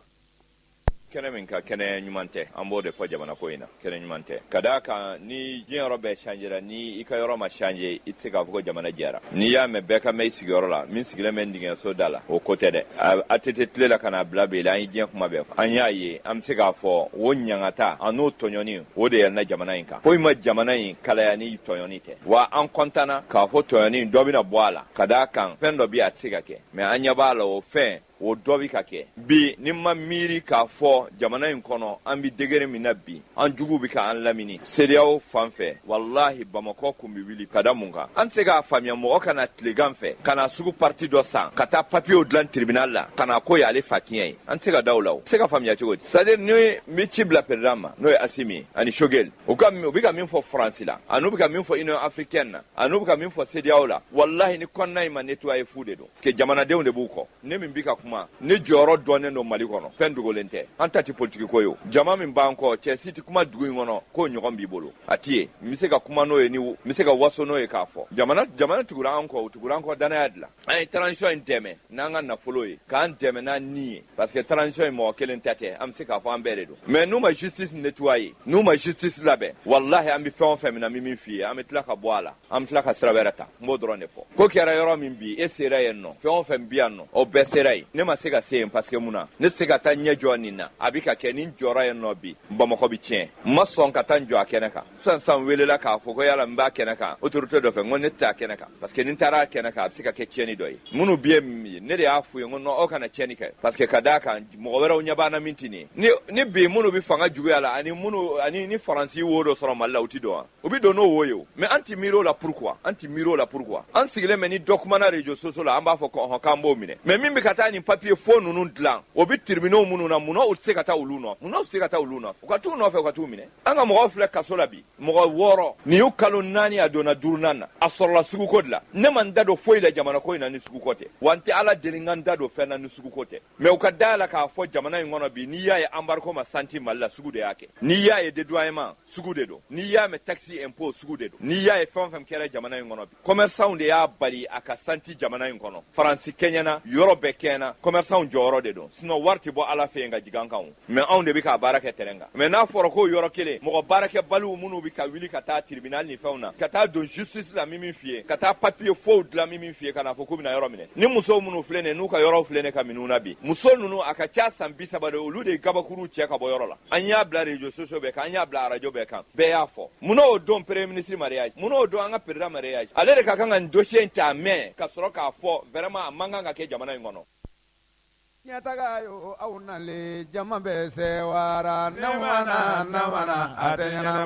kɛnɛ min ka kɛnɛ ɲuman tɛ an b'o de fɔ jamana ko in na kɛnɛ ɲuman tɛ ka d'a kan ni diɲɛ yɔrɔ bɛɛ changera ni i ka yɔrɔ ma changer i tɛ se k'a fɔ ko jamana jɛra n'i y'a mɛn bɛɛ ka mɛn i sigiyɔrɔ la min sigilen bɛ nɛgɛso da la o ko tɛ dɛ a tɛ tile la ka na bila bi la an ye diɲɛ kuma bɛɛ fɔ an y'a ye an bɛ se k'a fɔ o ɲangata a n'o tɔɲɔni o de yɛlɛnna jamana in kan foyi ma jamana in kalaya ni tɔɲɔni tɛ wa an kɔntana k'a fɔ tɔɲɔni dɔ bɛna bɔ a la ka d'a kan fɛn dɔ bɛ a tɛ se ka kɛ mais an ɲɛ b'a la o fɛn o dɔ bi ka kɛ bi ni ma miiri k'a fɔ jamana in kɔnɔ an bi degere min na bi an jugu bi ka an lamini CEDEAO fan fɛ wallahi Bamakɔ kun bi wili ka da mun kan an tɛ se k'a faamuya mɔgɔ kana tilegan fɛ ka na sugu parti dɔ san ka taa papiyew dilan tribunal la ka na ko ye ale fa tiɲɛ ye an tɛ se ka da o la o tɛ se ka faamuya cogo di c'est à dire ni n bɛ ci bila président ma n'o ye Assimi ani Shogel u bɛ ka min fɔ France la ani u bɛ ka min fɔ Union africaine na ani u bɛ ka min fɔ CEDEAO la wallahi ni kɔnɔna in ma nettoyer fu de don parce que jamanadenw de b'u kɔ ne min bi ka ni jɔyɔrɔ dɔnnen don Mali kɔnɔ fɛn dogolen tɛ an ta ti politiki ko ye jama min b'an kɔ cɛ si ti kuma dugu in kɔnɔ k'o ɲɔgɔn b'i bolo a ti ye n bɛ se ka kuma n'o ye n bɛ se ka waso n'o ye k'a fɔ jamana tugura an kɔ u tugura an kɔ danaya de la an ye transition in dɛmɛ n'an ka nafolo ye k'an dɛmɛ n'an ni ye parce que transition in mɔgɔ kelen ta tɛ an bɛ se k'a fɔ an bɛɛ de don mais n'u ma justice nettoyer n'u ma justice labɛn wallahi an bɛ fɛn o fɛn min na min f'i ye an bɛ tila ka bɔ a la an bɛ tila ka sira wɛrɛ ta n b'o dɔrɔn de fɔ ko kɛra yɔrɔ min bi e sera yen nɔ fɛn o fɛn bi yan nɔ o bɛɛ sera yen ne ma se ka se yen parce que mun na ne se ka taa ɲɛ jɔ nin na a bɛ ka kɛ ni jɔra yen nɔ bi Bamakɔ bi tiɲɛ n ma sɔn ka taa n jɔ a kɛnɛ kan sisan welela k'a fɔ ko yala n b'a kɛnɛ kan autorité dɔ fɛ n ko ne t'a kɛnɛ kan parce que ni n taara a kɛnɛ kan a bɛ se ka kɛ tiɲɛni dɔ ye minnu bɛ yen ne de y'a f'u ye n ko non aw kana tiɲɛni kɛ parce que ka d'a kan mɔgɔ wɛrɛw ɲɛ b'an na min tɛ nin ye ni bi minnu bɛ fanga juguya la ani ni Faransi wo dɔ sɔrɔ Mali la u tɛ dɔn wa u bɛ don n'o wo ye o mais an tɛ miiri o la pourquoi an sigilen bɛ ni dɔ kumana réseaux sociaux la an b'a fɔ k'an b'o minɛ mais min bɛ ka taa nin papier fo nunu dilan o bi tribunal munnu na munna o tse ka taa olu nɔ munna o tse ka taa olu nɔ u ka t'u nɔfɛ u ka t'u minɛ an ka mɔgɔw filɛ kaso la bi mɔgɔ 6 nin y'u kalo 4 a donna 4nan na a sɔrɔla suguko de la ne man da don foyi la jamana ko in na ni suguko tɛ wa n tɛ ala deli n ka n da don fɛn na ni suguko tɛ mais u ka da la k'a fɔ jamana in kɔnɔ bi n'i y'a ye embargo ma santi Mali la sugu de y'a kɛ n'i y'a ye dédouanement sugu de don n'i y'a mɛn taxe impôt sugu de don n'i y'a ye fɛn fɛn kɛra jamana in kɔnɔ bi commerçant de y'a bali a ka santi jamana in kɔnɔ faransi kɛɲɛna yɔrɔ bɛɛ kɛɲɛna commerçant jɔyɔrɔ de don sinon wari tɛ bɔ ala fɛ yen ka jigin an kan mais anw de bɛ ka baara kɛ terrain kan mais n'a fɔra ko yɔrɔ kelen mɔgɔ baarakɛbaliw minnu bɛ ka wuli ka taa tribunal ni fɛnw na ka taa don justice la min f'i ye ka taa papier faux dilan min f'i ye ka na fɔ k'u bɛna yɔrɔ minɛ ni musow minnu filɛ nin n'u ka yɔrɔw filɛ nin ka minɛw na bi muso ninnu a ka ca san 30 de olu de gabakuru cɛ ka bɔ yɔrɔ la an y'a bila réseaux sociaux bɛɛ kan an y'a bila radio bɛɛ kan bɛɛ y'a fɔ munna o don premier ministre mariage munna o don an ka président mariage ale de ka kan ka nin dossier in ta mɛn ka sɔrɔ k'a fɔ vraiment a man kan ka kɛ jamana in kɔnɔ Nyataga yo aw nale jama bɛ sewara naumana adenyana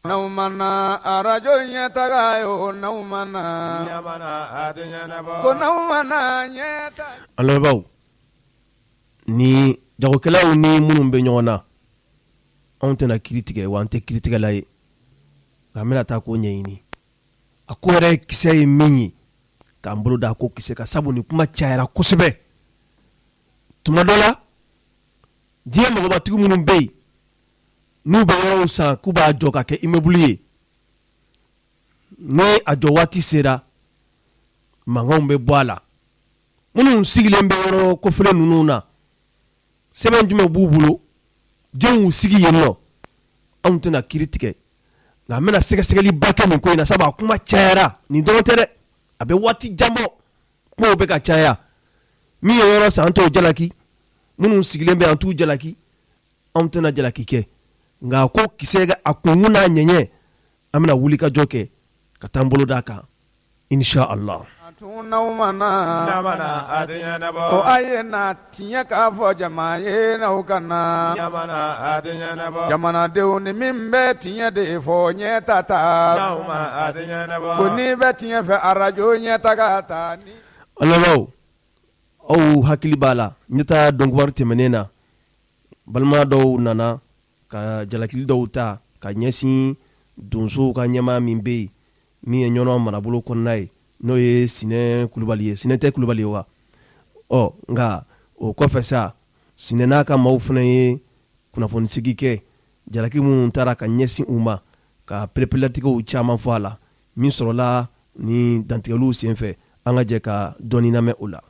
naumana arajo nyataga yo naumana adenyana ko naumana nyata alabaw ni jagokɛlaw ni minnu bɛ ɲɔgɔn na anw tɛna kiri tigɛ wa an tɛ kiri tigɛla ye nka an bɛna taa ko ɲɛɲini a ko yɛrɛ kisɛ ye min ye k'an bolo da a ko kisɛ ka sabu ni kuma cayara kosɛbɛ tuma dɔ la diɲɛ mɔgɔbatigi minnu bɛ yen n'u bɛ yɔrɔw san k'u b'a jɔ ka kɛ immeuble ye ni a jɔ waati sera mankanw bɛ bɔ a la minnu sigilen bɛ yɔrɔ kɔfɛlen ninnu na sɛbɛn jumɛn b'u bolo jɔnw y'u sigi yen nɔ anw tɛna kiri tigɛ nka an bɛna sɛgɛsɛgɛliba kɛ nin ko in na sabu a kuma cayara nin dɔrɔn tɛ dɛ a bɛ waati jan bɔ kumaw bɛ ka caya min ye yɔrɔ san an t'o jalaki minnu sigilen bɛ an t'u jalaki anw tɛna jalaki kɛ nka ko kisɛ a kunkun n'a ɲɛɲɛ an bɛna wuli ka jɔ kɛ ka taa an bolo d'a kan insha Allah. O aye na tiɲɛ k'a fɔ jama ye n'aw ka na jamanadenw ni min bɛ tiɲɛ de fɔ ɲɛta ta ko n'i bɛ tiɲɛ fɛ arajo ɲɛta ka ta. Alabaw aw hakili b'a la ɲɛta dɔnkɔbari tɛmɛnen na balima dɔw nana ka jalakili dɔw ta ka ɲɛsin donsow ka ɲɛmaa min bɛ yen min ye ɲɔnɔ marabolo kɔnɔna ye n'o ye Sinɛ Kulubali ye Sinɛ tɛ Kulubali ye wa nka o kɔfɛ sa Sinɛ n'a ka maaw fana ye kunnafonisigi kɛ jalaki minnu taara ka ɲɛsin u ma ka pereperelatigɛw caman fɔ a la min sɔrɔla ni dantigɛliw senfɛ an ka jɛ ka dɔɔni lamɛn o la.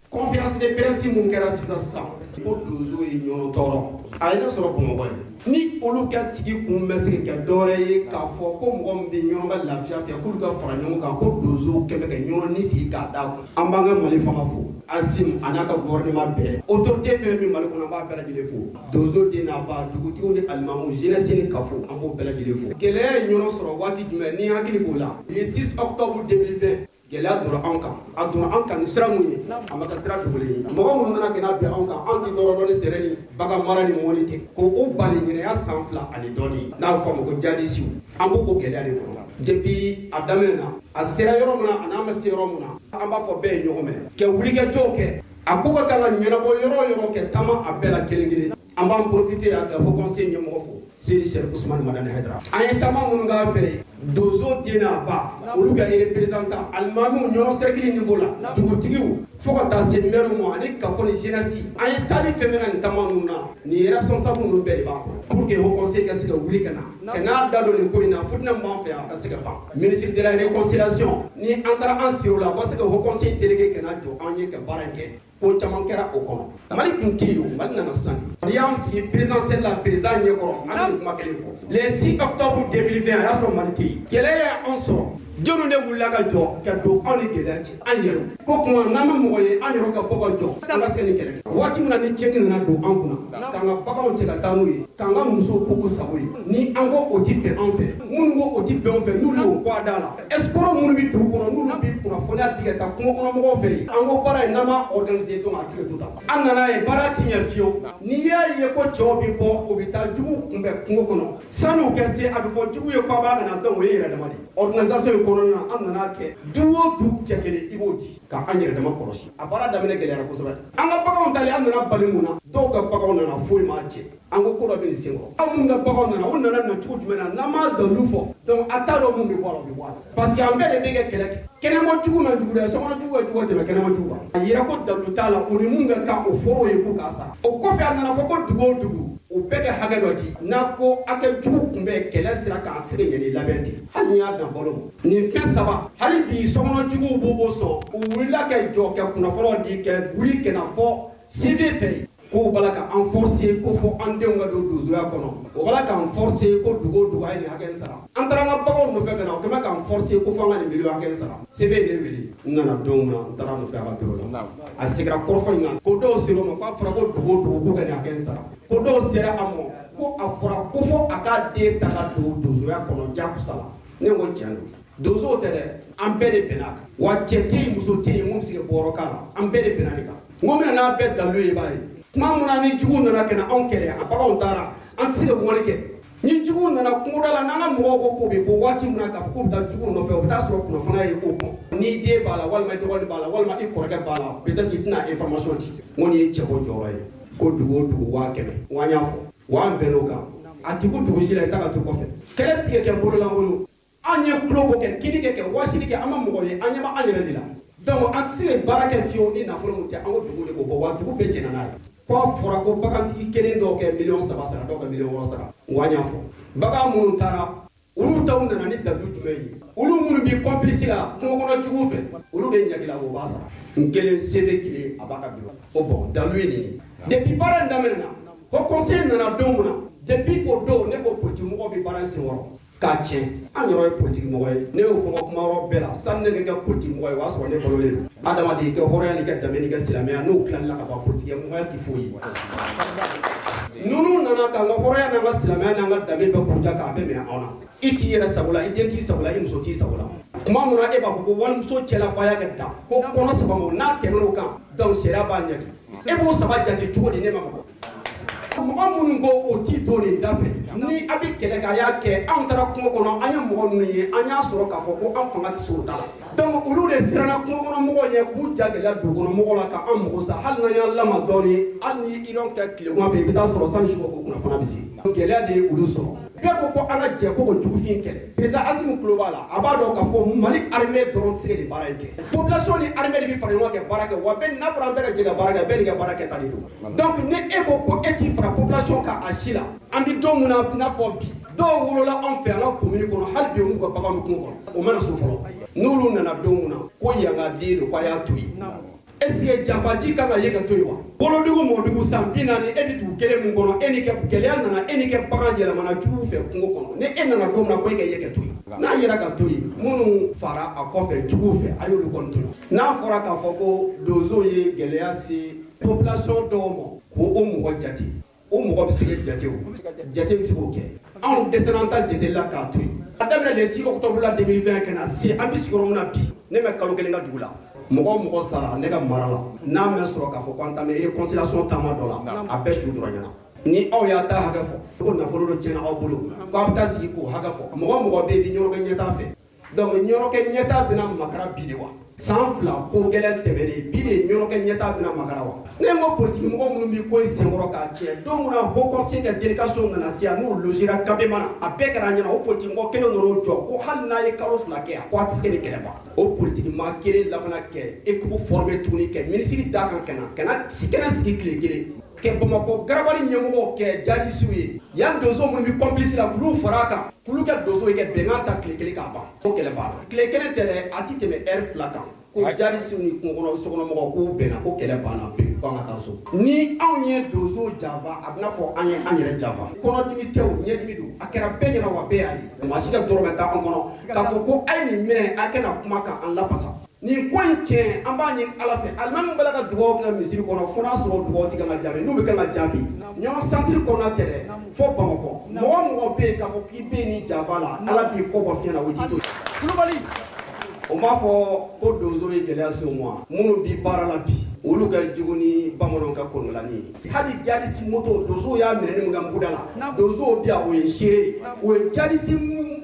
Confiance de principe mun kɛra sisan ko donso ye ɲɔgɔn tɔɔrɔ a ye ne sɔrɔ Bamakɔ ye ni olu ka sigi kun bɛ se ka kɛ dɔwɛrɛ ye k'a fɔ ko mɔgɔ min bɛ ɲɔgɔn ka lafiya fɛ k'olu ka fara ɲɔgɔn kan ko donso kɛmɛ ka ɲɔgɔn ni sigi k'a d'a kun an b'an ka Mali fanga fo Asim a n'a ka gouvernement bɛɛ autorité fɛn min Mali kɔnɔ an b'a bɛɛ lajɛlen fo donso den n'a ba dugutigiw ni alimamuw jeunesse ni kafo an b'o bɛɛ lajɛlen fo gɛlɛya ye ɲɔgɔn sɔrɔ waati jumɛn ni hakili b'o la le 6 octobre 2020 gɛlɛya donna anw kan a donna anw kan ni sira mun ye a ma kɛ sira dogolen ye mɔgɔ minnu nana kɛnɛ bɛn anw kan anw tɛ dɔrɔn ni sɛnɛ ni bagan mara ni mɔni tɛ ko o bali ɲɛnɛya san 2 ani dɔɔni n'a bɛ fɔ a ma ko jadisiw an b'o o gɛlɛya de kɔnɔ depuis a daminɛ na a sera yɔrɔ min na a n'a ma se yɔrɔ min na an b'a fɔ bɛɛ ye ɲɔgɔn minɛ kɛ wulikɛjɔw kɛ a ko ka kan ka ɲɛnabɔ yɔrɔ o yɔrɔ kɛ taama a bɛɛ la kelen kelen an b'an profiter a ka haut conseil ɲɛmɔgɔ fo Seydi Cheikh Ousmane Madani Haidara an ye taama minnu k'a fɛ donso den n'a ba olu ka représentant alimamiw ɲɔgɔn cercle niveau la dugutigiw fo ka taa se maire ma ani kafo ni jeunesse an ye taali fɛn fɛn na nin taama ninnu na nin responsable ninnu bɛɛ de b'a kɔnɔ pour que haut conseil ka se ka wuli ka na ka n'a da don nin ko in na fitina min b'an fɛ yan a ka se ka ban ministre de la réconciliation ni an taara an sigi o la a ka se ka haut conseil délégué ka na jɔ an ye ka baara kɛ ko caman kɛra o kɔnɔ Mali tun tɛ yen o Mali nana san n'i y'an sigi présidentielle la président ɲɛkɔrɔ an bɛ kuma kelen fɔ le 6 octobre 2020 a y'a sɔrɔ Mali tɛ yen kɛlɛ y'an sɔrɔ jɔnw de wulila ka jɔ ka don anw ni gɛlɛya cɛ an yɛrɛ ko kuma n'an bɛ mɔgɔ ye an yɛrɛ ka bɔ ka jɔ an ka se ni kɛlɛ kɛ waati min na ni cɛnni nana don an kunna k'an ka baganw cɛ ka taa n'u ye k'an ka musow ko k'u sago ye ni an ko o ti bɛn an fɛ minnu ko o ti bɛn an fɛ n'olu y'o bɔ a da la espoir minnu bɛ dugu kɔnɔ n'olu bɛ kunnafoniya tigɛ ka kungo kɔnɔ mɔgɔw fɛ yen an ko baara in n'an m'a organiser donc a ti se ka to tan an nana ye baara ti ɲɛ fiyewu n'i y'a ye ko cɛw bɛ bɔ o bɛ taa jugu kunbɛn kungo kɔnɔ san'u ka se a bɛ fɔ jugu ye ko a b'a kana dɔn o ye yɛrɛ dama de organisation in kɔnɔna an nana kɛ du o du cɛ kelen i b'o di ka an yɛrɛ dama kɔlɔsi a baara daminɛ gɛlɛyara kosɛbɛ an ka baganw tali an nana bali mun na dɔw ka baganw nana foyi m'a jɛ an ko dɔ bɛ nin sen kɔrɔ aw minnu ka baganw nana u nana na cogo jumɛn na n'an m'a dalu fɔ donc a t'a dɔn mun bɛ bɔ a la o bɛ bɔ a la parce que an bɛɛ de bɛ kɛ kɛlɛ kɛ kɛnɛmajugu ma jugu dɛ sokɔnɔjugu ka jugu ka tɛmɛ kɛnɛmajugu kan a yira ko dalu t'a la o ni mun ka kan o fɔr'o ye k'u k'a sara o kɔfɛ a nana fɔ ko dugu o dugu o bɛɛ kɛ hakɛ dɔ di n'a ko hakɛ jugu tun bɛ kɛlɛ sira kan a tɛ se ka yɛlɛ labɛn ten hali n'i y'a dan balo nin fɛn saba hali bi sokɔnɔjuguw b'o sɔn u wulila ka jɔ kɛ kunnafoniw di kɛ wuli ka na fɔ CV fɛ ko bala ka an forcer ko fɔ an denw ka don donsoya kɔnɔ o bala k'an forcer ko dugu o dugu a ye nin hakɛ in sara an taara an ka baganw nɔfɛ ka na o kɛmɛ k'an forcer ko fɔ an ka nin miliyɔn hakɛ in sara CV ye ne wele n nana don min na n taara nɔfɛ a ka bureau la a seginna kɔrɔfɔ in kan ko dɔw sera o ma k'a fɔra ko dugu o dugu k'u ka nin hakɛ in sara ko dɔw sera a ma ko a fɔra ko fɔ a k'a den ta ka don donsoya kɔnɔ jakusa la ne ko tiɲɛ don donsow tɛ dɛ an bɛɛ de bɛnna a kan wa cɛ tɛ yen muso tɛ yen mun bɛ se ka bɔ yɔrɔ k'a la an bɛɛ de bɛnna nin kan n ko mina n'a bɛɛ dalu ye i b'a ye kuma mun na ni juguw nana ka na anw kɛlɛ a baganw taara an tɛ se ka mɔni kɛ ni juguw nana kungoda la n'an ka mɔgɔw ko k'o bɛ bɔ waati min na k'a fɔ k'u bɛ taa juguw nɔfɛ u bɛ taa sɔrɔ kunnafoniya ye k'o kɔ n'i den b'a la walima i dɔgɔnin b'a la walima i kɔrɔkɛ b'a la peut-être i tɛna information di n ko nin ye cɛbɔ jɔyɔrɔ ye ko dugu o dugu 500 n ko an y'a fɔ wa an bɛnn'o kan a tigi dugu si la i t'a ka to kɔfɛ kɛlɛ tɛ se ka kɛ bololankolon an ye tulo bɔ kɛ kini kɛ wasili kɛ an ma mɔgɔ ye an ɲɛ bɛ an yɛrɛ de la donc an tɛ se ka baara kɛ fiyewu ni nafolo min tɛ an ko dugu de k'o bɔ wa dugu bɛɛ jɛnna n'a ye k'a fɔra ko bagantigi kelen dɔw kɛ 3 sara dɔw kɛ 6 sara n ko an y'a fɔ bagan minnu taara olu taw nana ni dalu jumɛn ye olu minnu b'i complice la kungo kɔnɔ juguw fɛ olu de ɲagila o b'a sara n kelen CV kelen a b'a ka bureau o bon dalu ye nin ye depuis baara in daminɛna ko conseil nana don min na depuis o don ne ko politique mɔgɔw bɛ baara in senkɔrɔ k'a tiɲɛ an yɛrɛ ye politique mɔgɔ ye ne y'o fɔ n ka kuma yɔrɔ bɛɛ la sani ne ka kɛ politique mɔgɔ ye o y'a sɔrɔ ne balolen don adamaden kɛ hɔrɔnya ni kɛ danbe ni kɛ silamɛya n'o tilalila ka ban politique mɔgɔya tɛ foyi ye ninnu nana ka n ka hɔrɔnya n'an ka silamɛya n'an ka danbe bɛɛ kuruja k'a bɛɛ minɛ anw na i t'i yɛrɛ sago la i den t'i sago la i muso t'i sago la tuma min na e b'a fɔ ko walimuso cɛlabaya kɛ dan ko kɔnɔ 3 ma n'a tɛmɛn'o kan donc sariya b'a ɲɛgi e b'o 3 jate cogo di ne ma mɔgɔ mɔgɔ minnu ko o t'i don nin da fɛ ni a bɛ kɛlɛ kɛ a y'a kɛ anw taara kungo kɔnɔ an ye mɔgɔ ninnu ye an y'a sɔrɔ k'a fɔ ko an fanga tɛ se o ta la donc olu de siranna kungo kɔnɔ mɔgɔw ɲɛ k'u jagɛlɛya dugu kɔnɔ mɔgɔw la ka an mago sa hali n'an y'an lama dɔɔni hali ni iran kɛ tilema fɛ i bɛ taa sɔrɔ sanni su ko kunnafoniya bɛ sigi gɛlɛya de ye olu sɔrɔ bɛɛ ko an ka jɛ ko jugufin kɛlɛ président Assimi tulo b'a la a b'a dɔn k'a fɔ Mali armée dɔrɔn tɛ se ka nin baara in kɛ population ni armée de bɛ fara ɲɔgɔn kan ka baara kɛ wa bɛɛ n'a fɔra an bɛɛ ka jɛ ka baara kɛ bɛɛ de ka baara kɛ ta de don donc ni e ko e t'i fara population kan a si la an bɛ don min na i n'a fɔ bi dɔw wolola anw fɛ an ka commune kɔnɔ hali bi olu ka bagan bɛ kungo kɔnɔ o mana so fɔlɔ n'olu nana don min na ko yangaden don k'a y'a to yen est-ce que janfaji kan ka ye ka to yen wa bolodugu mɔdugu san 40 e bɛ dugu kelen min kɔnɔ e ni kɛ gɛlɛya nana e ni kɛ bagan yɛlɛmana juguw fɛ kungo kɔnɔ ni e nana don min na ko e ka ye ka to yen n'a yera ka to yen minnu fara a kɔfɛ juguw fɛ a y'olu kɔni to yen n'a fɔra k'a fɔ ko donsow ye gɛlɛya se population dɔw ma ko o mɔgɔ jate o mɔgɔ bɛ se ka jate o jate bɛ se k'o kɛ anw dɛsɛra an ta jate la k'a to yen a daminɛ le 6 octobre la 2020 ka na se an bɛ sigiyɔrɔ min na bi ne bɛ kalo 1 ka dugu la mɔgɔ sara ne ka mara la n'a mɛ sɔrɔ k'a fɔ ko an ta mɛ réconciliation taama dɔ la a bɛɛ su dɔrɔn ɲɛna ni aw y'a ta hakɛ fɔ ko nafolo dɔ tiɲɛna aw bolo ko aw bɛ taa sigi k'o hakɛ fɔ mɔgɔ bɛ yen ni ɲɔrɔkɛ ɲɛta fɛ donc ɲɔrɔkɛ ɲɛta bɛna makara bi de wa san 2 ko gɛlɛn tɛmɛnen bi de ɲɔrɔkɛ ɲɛta bɛna makara wa ne ko politique mɔgɔ minnu bɛ ko in senkɔrɔ k'a tiɲɛ don min na haut conseil ka délégation nana se yan n'u logera Kabema na a bɛɛ kɛra ɲɛna o politique mɔgɔ kelen nan'o jɔ ko hali n'a ye kalo 2 kɛ yan ko a tɛ se ka nin kɛlɛ ban o politique maa kelen labana kɛ équipe formée tuguni kɛ ministre da kan kɛnɛ sigi tile kelen kɛ Bamakɔ garabali ɲɛmɔgɔw kɛ jadisiw ye yan donso minnu bɛ complice la k'olu fara a kan k'olu kɛ donso ye kɛ bɛnkan ta tile kelen k'a ban o kɛlɛ banna tile kelen tɛ dɛ a tɛ tɛmɛ heure 2 kan ko jadisiw ni kungokɔnɔ sokɔnɔmɔgɔw k'u bɛnna ko kɛlɛ banna pewu k'an ka taa so ni anw ye donso janfa a bɛna fɔ an ye an yɛrɛ janfa kɔnɔdimi tɛ o ɲɛdimi don a kɛra bɛɛ ɲɛna wa bɛɛ y'a ye maa si ka dɔrɔmɛ ta an kɔnɔ k'a fɔ ko a ye nin minɛ a kana kuma kan an lapasa nin ko in tiɲɛ an b'a ɲini ala fɛ alimami min bɛ ka dugawu kɛ misiri kɔnɔ fo n'a sɔrɔ dugawu tɛ kan ka jaabi n'u bɛ kan ka jaabi ɲɔgɔn santiri kɔnɔ tɛ dɛ fo Bamakɔ mɔgɔ bɛ yen k'a fɔ k'i bɛ yen ni janfa la ala b'i kɔ bɔ fiɲɛ na o t'i to Kulubali o m'a fɔ ko donso ye gɛlɛya se o ma minnu bi baara la bi olu olu ka jugu ni bamananw ka kɔnɔlani hali jadisi moto donso y'a minɛ ni mun ka muguda la donso bi a o ye seere o ye jadisi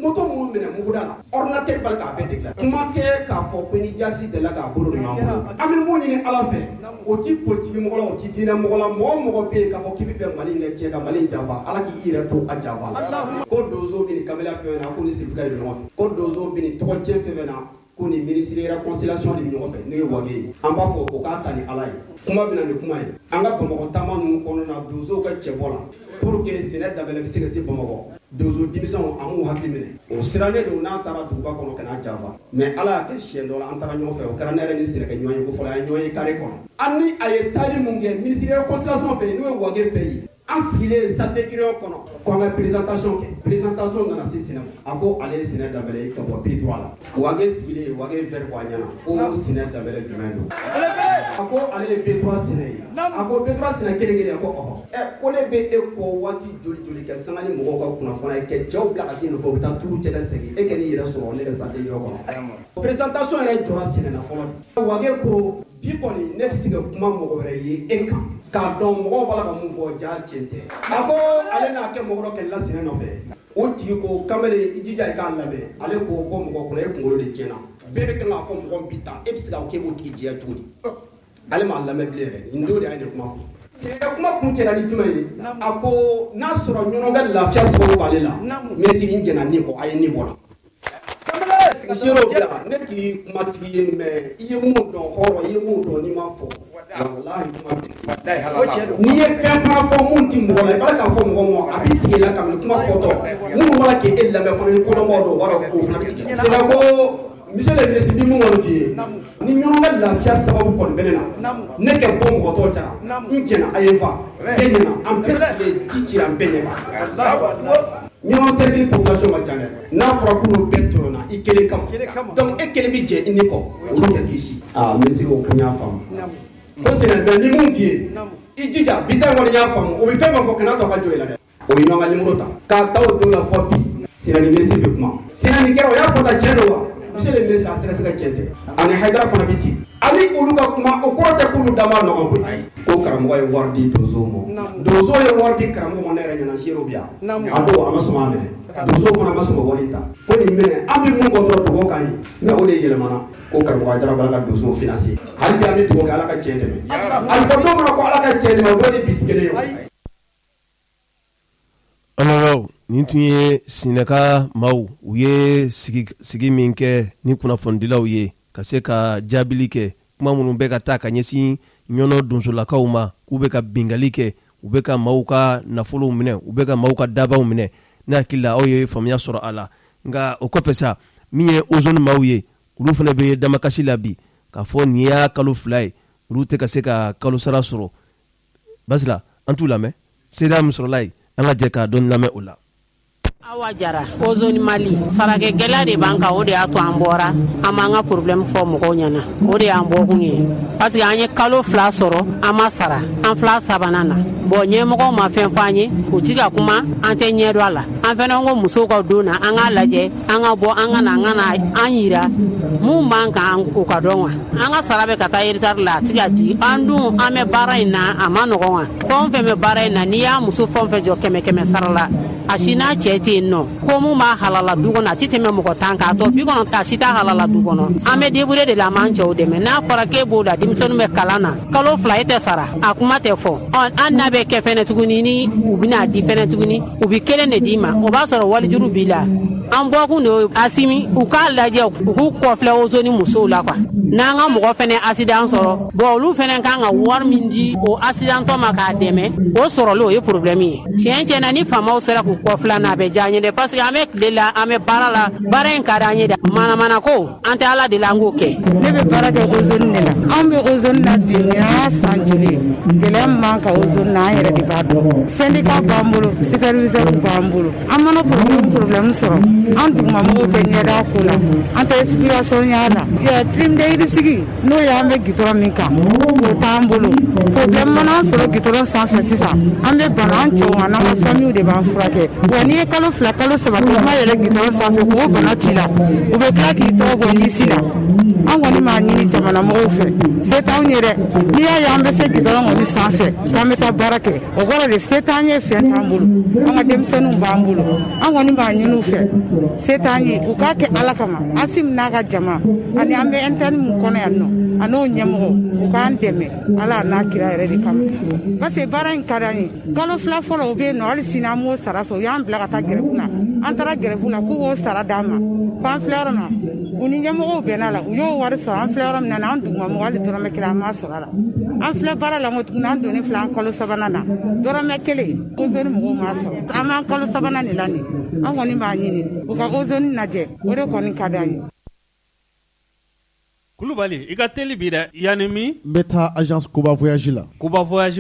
moto minnu minɛ muguda la ordinateur bali k'a bɛɛ degila kuma tɛ k'a fɔ ko ni jadisi dela k'a bolo de ɲɔgɔn bolo an bɛ mun ɲini ala fɛ o ti politiki mɔgɔ la o ti diinɛ mɔgɔ la mɔgɔ o mɔgɔ bɛ yen k'a fɔ k'i bɛ fɛ Mali in kɛ tiɲɛ ka Mali in janfa ala k'i yɛrɛ to a janfa la ko donso bɛ nin kabila fɛn na ko ni sibika ye ɲɔgɔn fɛ ko donso bɛ nin tɔgɔ cɛn fɛn na ko ni ministre de réconciliation de ɲɔgɔn fɛ ne ye wage ye an b'a fɔ o k'a ta ni ala ye kuma bɛ na ni kuma ye an ka Bamakɔ taama ninnu kɔnɔna na donsow ka cɛbɔ la pour que sɛnɛ dabɛlɛ bɛ se ka se Bamakɔ donso denmisɛnw an m'u hakili minɛ o sirannen don n'an taara duguba kɔnɔ ka n'a janfa mais ala y'a kɛ siɲɛ dɔ la an taara ɲɔgɔn fɛ o kɛra ne yɛrɛ ni sɛnɛkɛ ɲɔgɔn ye ko fɔlɔ an ye ɲɔgɔn ye carré kɔnɔ an ni a ye taali mun kɛ ministre de réconciliation fɛ n'o ye wage fɛ ye an sigilen salle de réunion kɔnɔ ko an ka présentation kɛ présentation nana se Sɛnɛ ma a ko ale ye sɛnɛ dabɛlɛ ka bɔ P3 la wage sigilen wage verre bɔ a ɲɛna ko sɛnɛ dabɛlɛ jumɛn don a ko ale ye P3 sɛnɛ ye a ko P3 sɛnɛ kelen kelen a ko ɔhɔ ko ne bɛ e kɔ waati joli joli kɛ sanga ni mɔgɔw ka kunnafoniya kɛ cɛw bila ka den nɔfɛ u bɛ taa turu cɛ ka segin e kɛ n'i yɛrɛ sɔrɔ ne ka salle de réunion kɔnɔ présentation yɛrɛ jɔra Sɛnɛ na fɔlɔ de wage ko bi kɔni ne bɛ se ka kuma mɔgɔ wɛrɛ ye e kan k'a dɔn mɔgɔw b'a la ka mun fɔ ja tiɲɛ tɛ a ko ale n'a kɛ mɔgɔ dɔ kɛlɛla Sɛnɛ nɔfɛ o tigi ko kamalen i jija i k'a lamɛn ale ko ko mɔgɔ kɔnɔ e kunkolo de tiɲɛna bɛɛ bɛ kan k'a fɔ mɔgɔ bi ta e bɛ se ka k'e k'o tigi jɛya cogo di ale m'a lamɛn bilen yɛrɛ nin don de y'a ye kuma fɔ Sɛnɛ kuma kun cɛla ni jumɛn ye a ko n'a sɔrɔ ɲɔgɔn ka lafiya sababu b'ale la ministre in jɛna ni kɔ a ye ni bɔ la siro bila ne t'i kuma tigi ye mais i ye mun dɔn hɔrɔn i ye mun dɔn n'i ma fɔ walahi kuma tigi n'i ye fɛn fana fɔ mun ti mɔgɔ la i b'a k'a fɔ mɔgɔ ma a bɛ tigɛ la kabini kuma fɔtɔ minnu b'a k'e lamɛn fana ni kodɔnbaw dɔn o b'a dɔn k'o fana bɛ tigɛ Sɛnɛ ko monsieur le ministre bi mun kɔni f'i ye ni ɲɔgɔn ka lafiya sababu kɔni bɛ ne na ne kɛ bɔ mɔgɔ tɔw jara n jɛna a ye fa e ɲɛna an bɛɛ sigilen ji cira an bɛɛ ɲɛ kan ɲɔgɔn cercle population ka ca dɛ n'a fɔra k'olu bɛɛ tɔɲɔna i kelen kama donc e kelen bi jɛ i ni kɔ olu tɛ kisi ministre ko ko n y'a faamu ko Sɛnɛ bɛn ni mun f'i ye i jija bi ta kɔni y'a faamu o bɛ fɛn fɛn fɔ kana tɔ ka jɔ i la dɛ o ye ɲɔgɔn ka numéro ta k'a ta o don la fɔ bi Sɛnɛ ni ministre bɛ kuma Sɛnɛ ni kɛra o y'a fɔ ta tiɲɛ don wa monsieur le ministre a sɛgɛsɛgɛ tiɲɛ tɛ ani Haidara fana bɛ ten ani olu ka kuma o kɔrɔ tɛ k'olu da ma nɔgɔn koyi ko karamɔgɔ ye wari di donsow ma donsow ye wari di karamɔgɔ ma ne yɛrɛ ɲɛna seerew bi yan a don a ma sɔn k'a minɛ donsow fana ma sɔn ka wari ta ko nin minɛ an bɛ mun kɔ dɔrɔn dugawu kan ye mais o de yɛlɛmana ko karamɔgɔ Haidara b'a ka donsow financer hali bi an bɛ dugawu kɛ ala ka tiɲɛ dɛmɛ a bɛ fɔ don min na ko ala ka tiɲɛ dɛmɛ o dɔ de bi kelen ye. Ɔlɔlɔ nin tun ye Sɛnɛka maaw u ye sigi min kɛ ni kunnafonidilaw ye ka se ka jaabili kɛ kuma minnu bɛ ka taa ka ɲɛsin ɲɔnɔ donsolakaw ma k'u bɛ ka bingali kɛ u bɛ ka maaw ka nafolow minɛ u bɛ ka maaw ka dabaw minɛ ne hakili la aw ye faamuya sɔrɔ a la nka o kɔfɛ sa min ye ozone maaw ye olu fana bɛ damakasi la bi k'a fɔ nin y'a kalo 2 ye olu tɛ ka se ka kalo sara sɔrɔ basila an t'u lamɛn seereya min sɔrɔla yen an ka jɛ k'a dɔn lamɛn o la. Awa Jara ozone Mali sarake gɛlɛya de b'an kan o de y'a to an bɔra an m'an ka problème fɔ mɔgɔw ɲɛna o de y'an bɔkun ye parce que an ye kalo 2 sɔrɔ an ma sara an 2 sabanan na bon ɲɛmɔgɔw ma fɛn fɔ an ye u ti ka kuma an tɛ ɲɛ dɔn a la an fɛnɛ ko musow ka don na an k'a lajɛ an ka bɔ an ka na an yira mun b'an kan o ka dɔn wa an ka sara bɛ ka taa hectare la a ti ka di an dun an bɛ baara in na a ma nɔgɔn wa fɛn fɛn bɛ baara in na n'i y'a muso fɛn fɛn jɔ 100 sara la a si n'a cɛ tɛ yen nɔ ko mun b'a halala du kɔnɔ a ti tɛmɛ mɔgɔ 10 kan a tɔ 90 a si t'a halala du kɔnɔ an bɛ débrouiller de la an m'an cɛw dɛmɛ n'a fɔra k'e b'o la denmisɛnninw bɛ kalan na kalo 2 e tɛ sara a kuma tɛ fɔ an n'a bɛ kɛ fɛnɛ tuguni ni u bɛna di fɛnɛ tuguni u bɛ kelen de d'i ma o b'a sɔrɔ walijuru b'i la an bɔkun de asimi u k'a lajɛ u k'u kɔfilɛ ozone musow la quoi n'an ka mɔgɔ fɛnɛ accident sɔrɔ bon olu fɛnɛ kan ka wari min di o accident tɔ ma k'a dɛmɛ o sɔrɔli o ye problème ye tiɲɛ tiɲɛ na ni faamaw sera k'u kɔfilɛ n'a bɛ diya an ye dɛ parce que an bɛ tile la an bɛ baara la baara in ka di an ye dɛ mana ko an tɛ ala de la an k'o kɛ. Ne bɛ baara kɛ ozone de la an bɛ ozone na bi nin y'a san joli gɛlɛya min b'an kan ozone na an yɛrɛ de b'a dɔn syndicat b'an bolo superviseur b'an bolo an mana problème sɔrɔ an dugumamɔgɔw tɛ ɲɛda ko la an tɛ explication y'a la prime de sigi n'o y'an bɛ gitɔrɔn min kan o t'an bolo problème mana sɔrɔ gitɔrɔn sanfɛ sisan an bɛ bana an cɛw ma n'an ka famille de b'an furakɛ wa n'i ye kalo 2 kalo 3 kɛ ma yɛlɛ gidɔrɔn sanfɛ k'o bana t'i la u bɛ tila k'i tɔgɔ bɔ lisi la an kɔni b'a ɲini jamana mɔgɔw fɛ se t'anw ye dɛ n'i y'a ye an bɛ se gidɔrɔn kɔni sanfɛ k'an bɛ taa baara kɛ o kɔrɔ de se t'an ye fɛn t'an bolo an ka denmisɛnninw b'an bolo an kɔni b'a ɲini u fɛ se t'an ye u k'a kɛ ala kama Asim n'a ka jama ani an bɛ interne min kɔnɔ yan nɔ a n'o ɲɛmɔgɔ u k'an dɛmɛ ala n'a kira yɛrɛ de kama parce que baara in ka d'an ye kalo 2 fɔlɔ u bɛ yen nɔ hali sini an b'o sara sɔrɔ u y'an bila ka taa gɛrɛfu la an taara gɛrɛfu la k'u k'o sara d'an ma k'an filɛ yɔrɔ min na u ni ɲɛmɔgɔw bɛnna la u y'o wari sɔrɔ an filɛ yɔrɔ min na an dugumamɔgɔ hali dɔrɔmɛ 1 an m'a sɔrɔ a la an filɛ baara la ngo tuguni an donnen filɛ an kalo 3nan na dɔrɔmɛ 1 ozone mɔgɔw m'a sɔrɔ an b'an kalo 3nan de la nin an kɔni b'a ɲini u ka ozone lajɛ o de kɔni ka d'an ye. Kulubali i ka teli bi dɛ yanni min n bɛ taa agence Kuba Voyage la. Kuba Voyage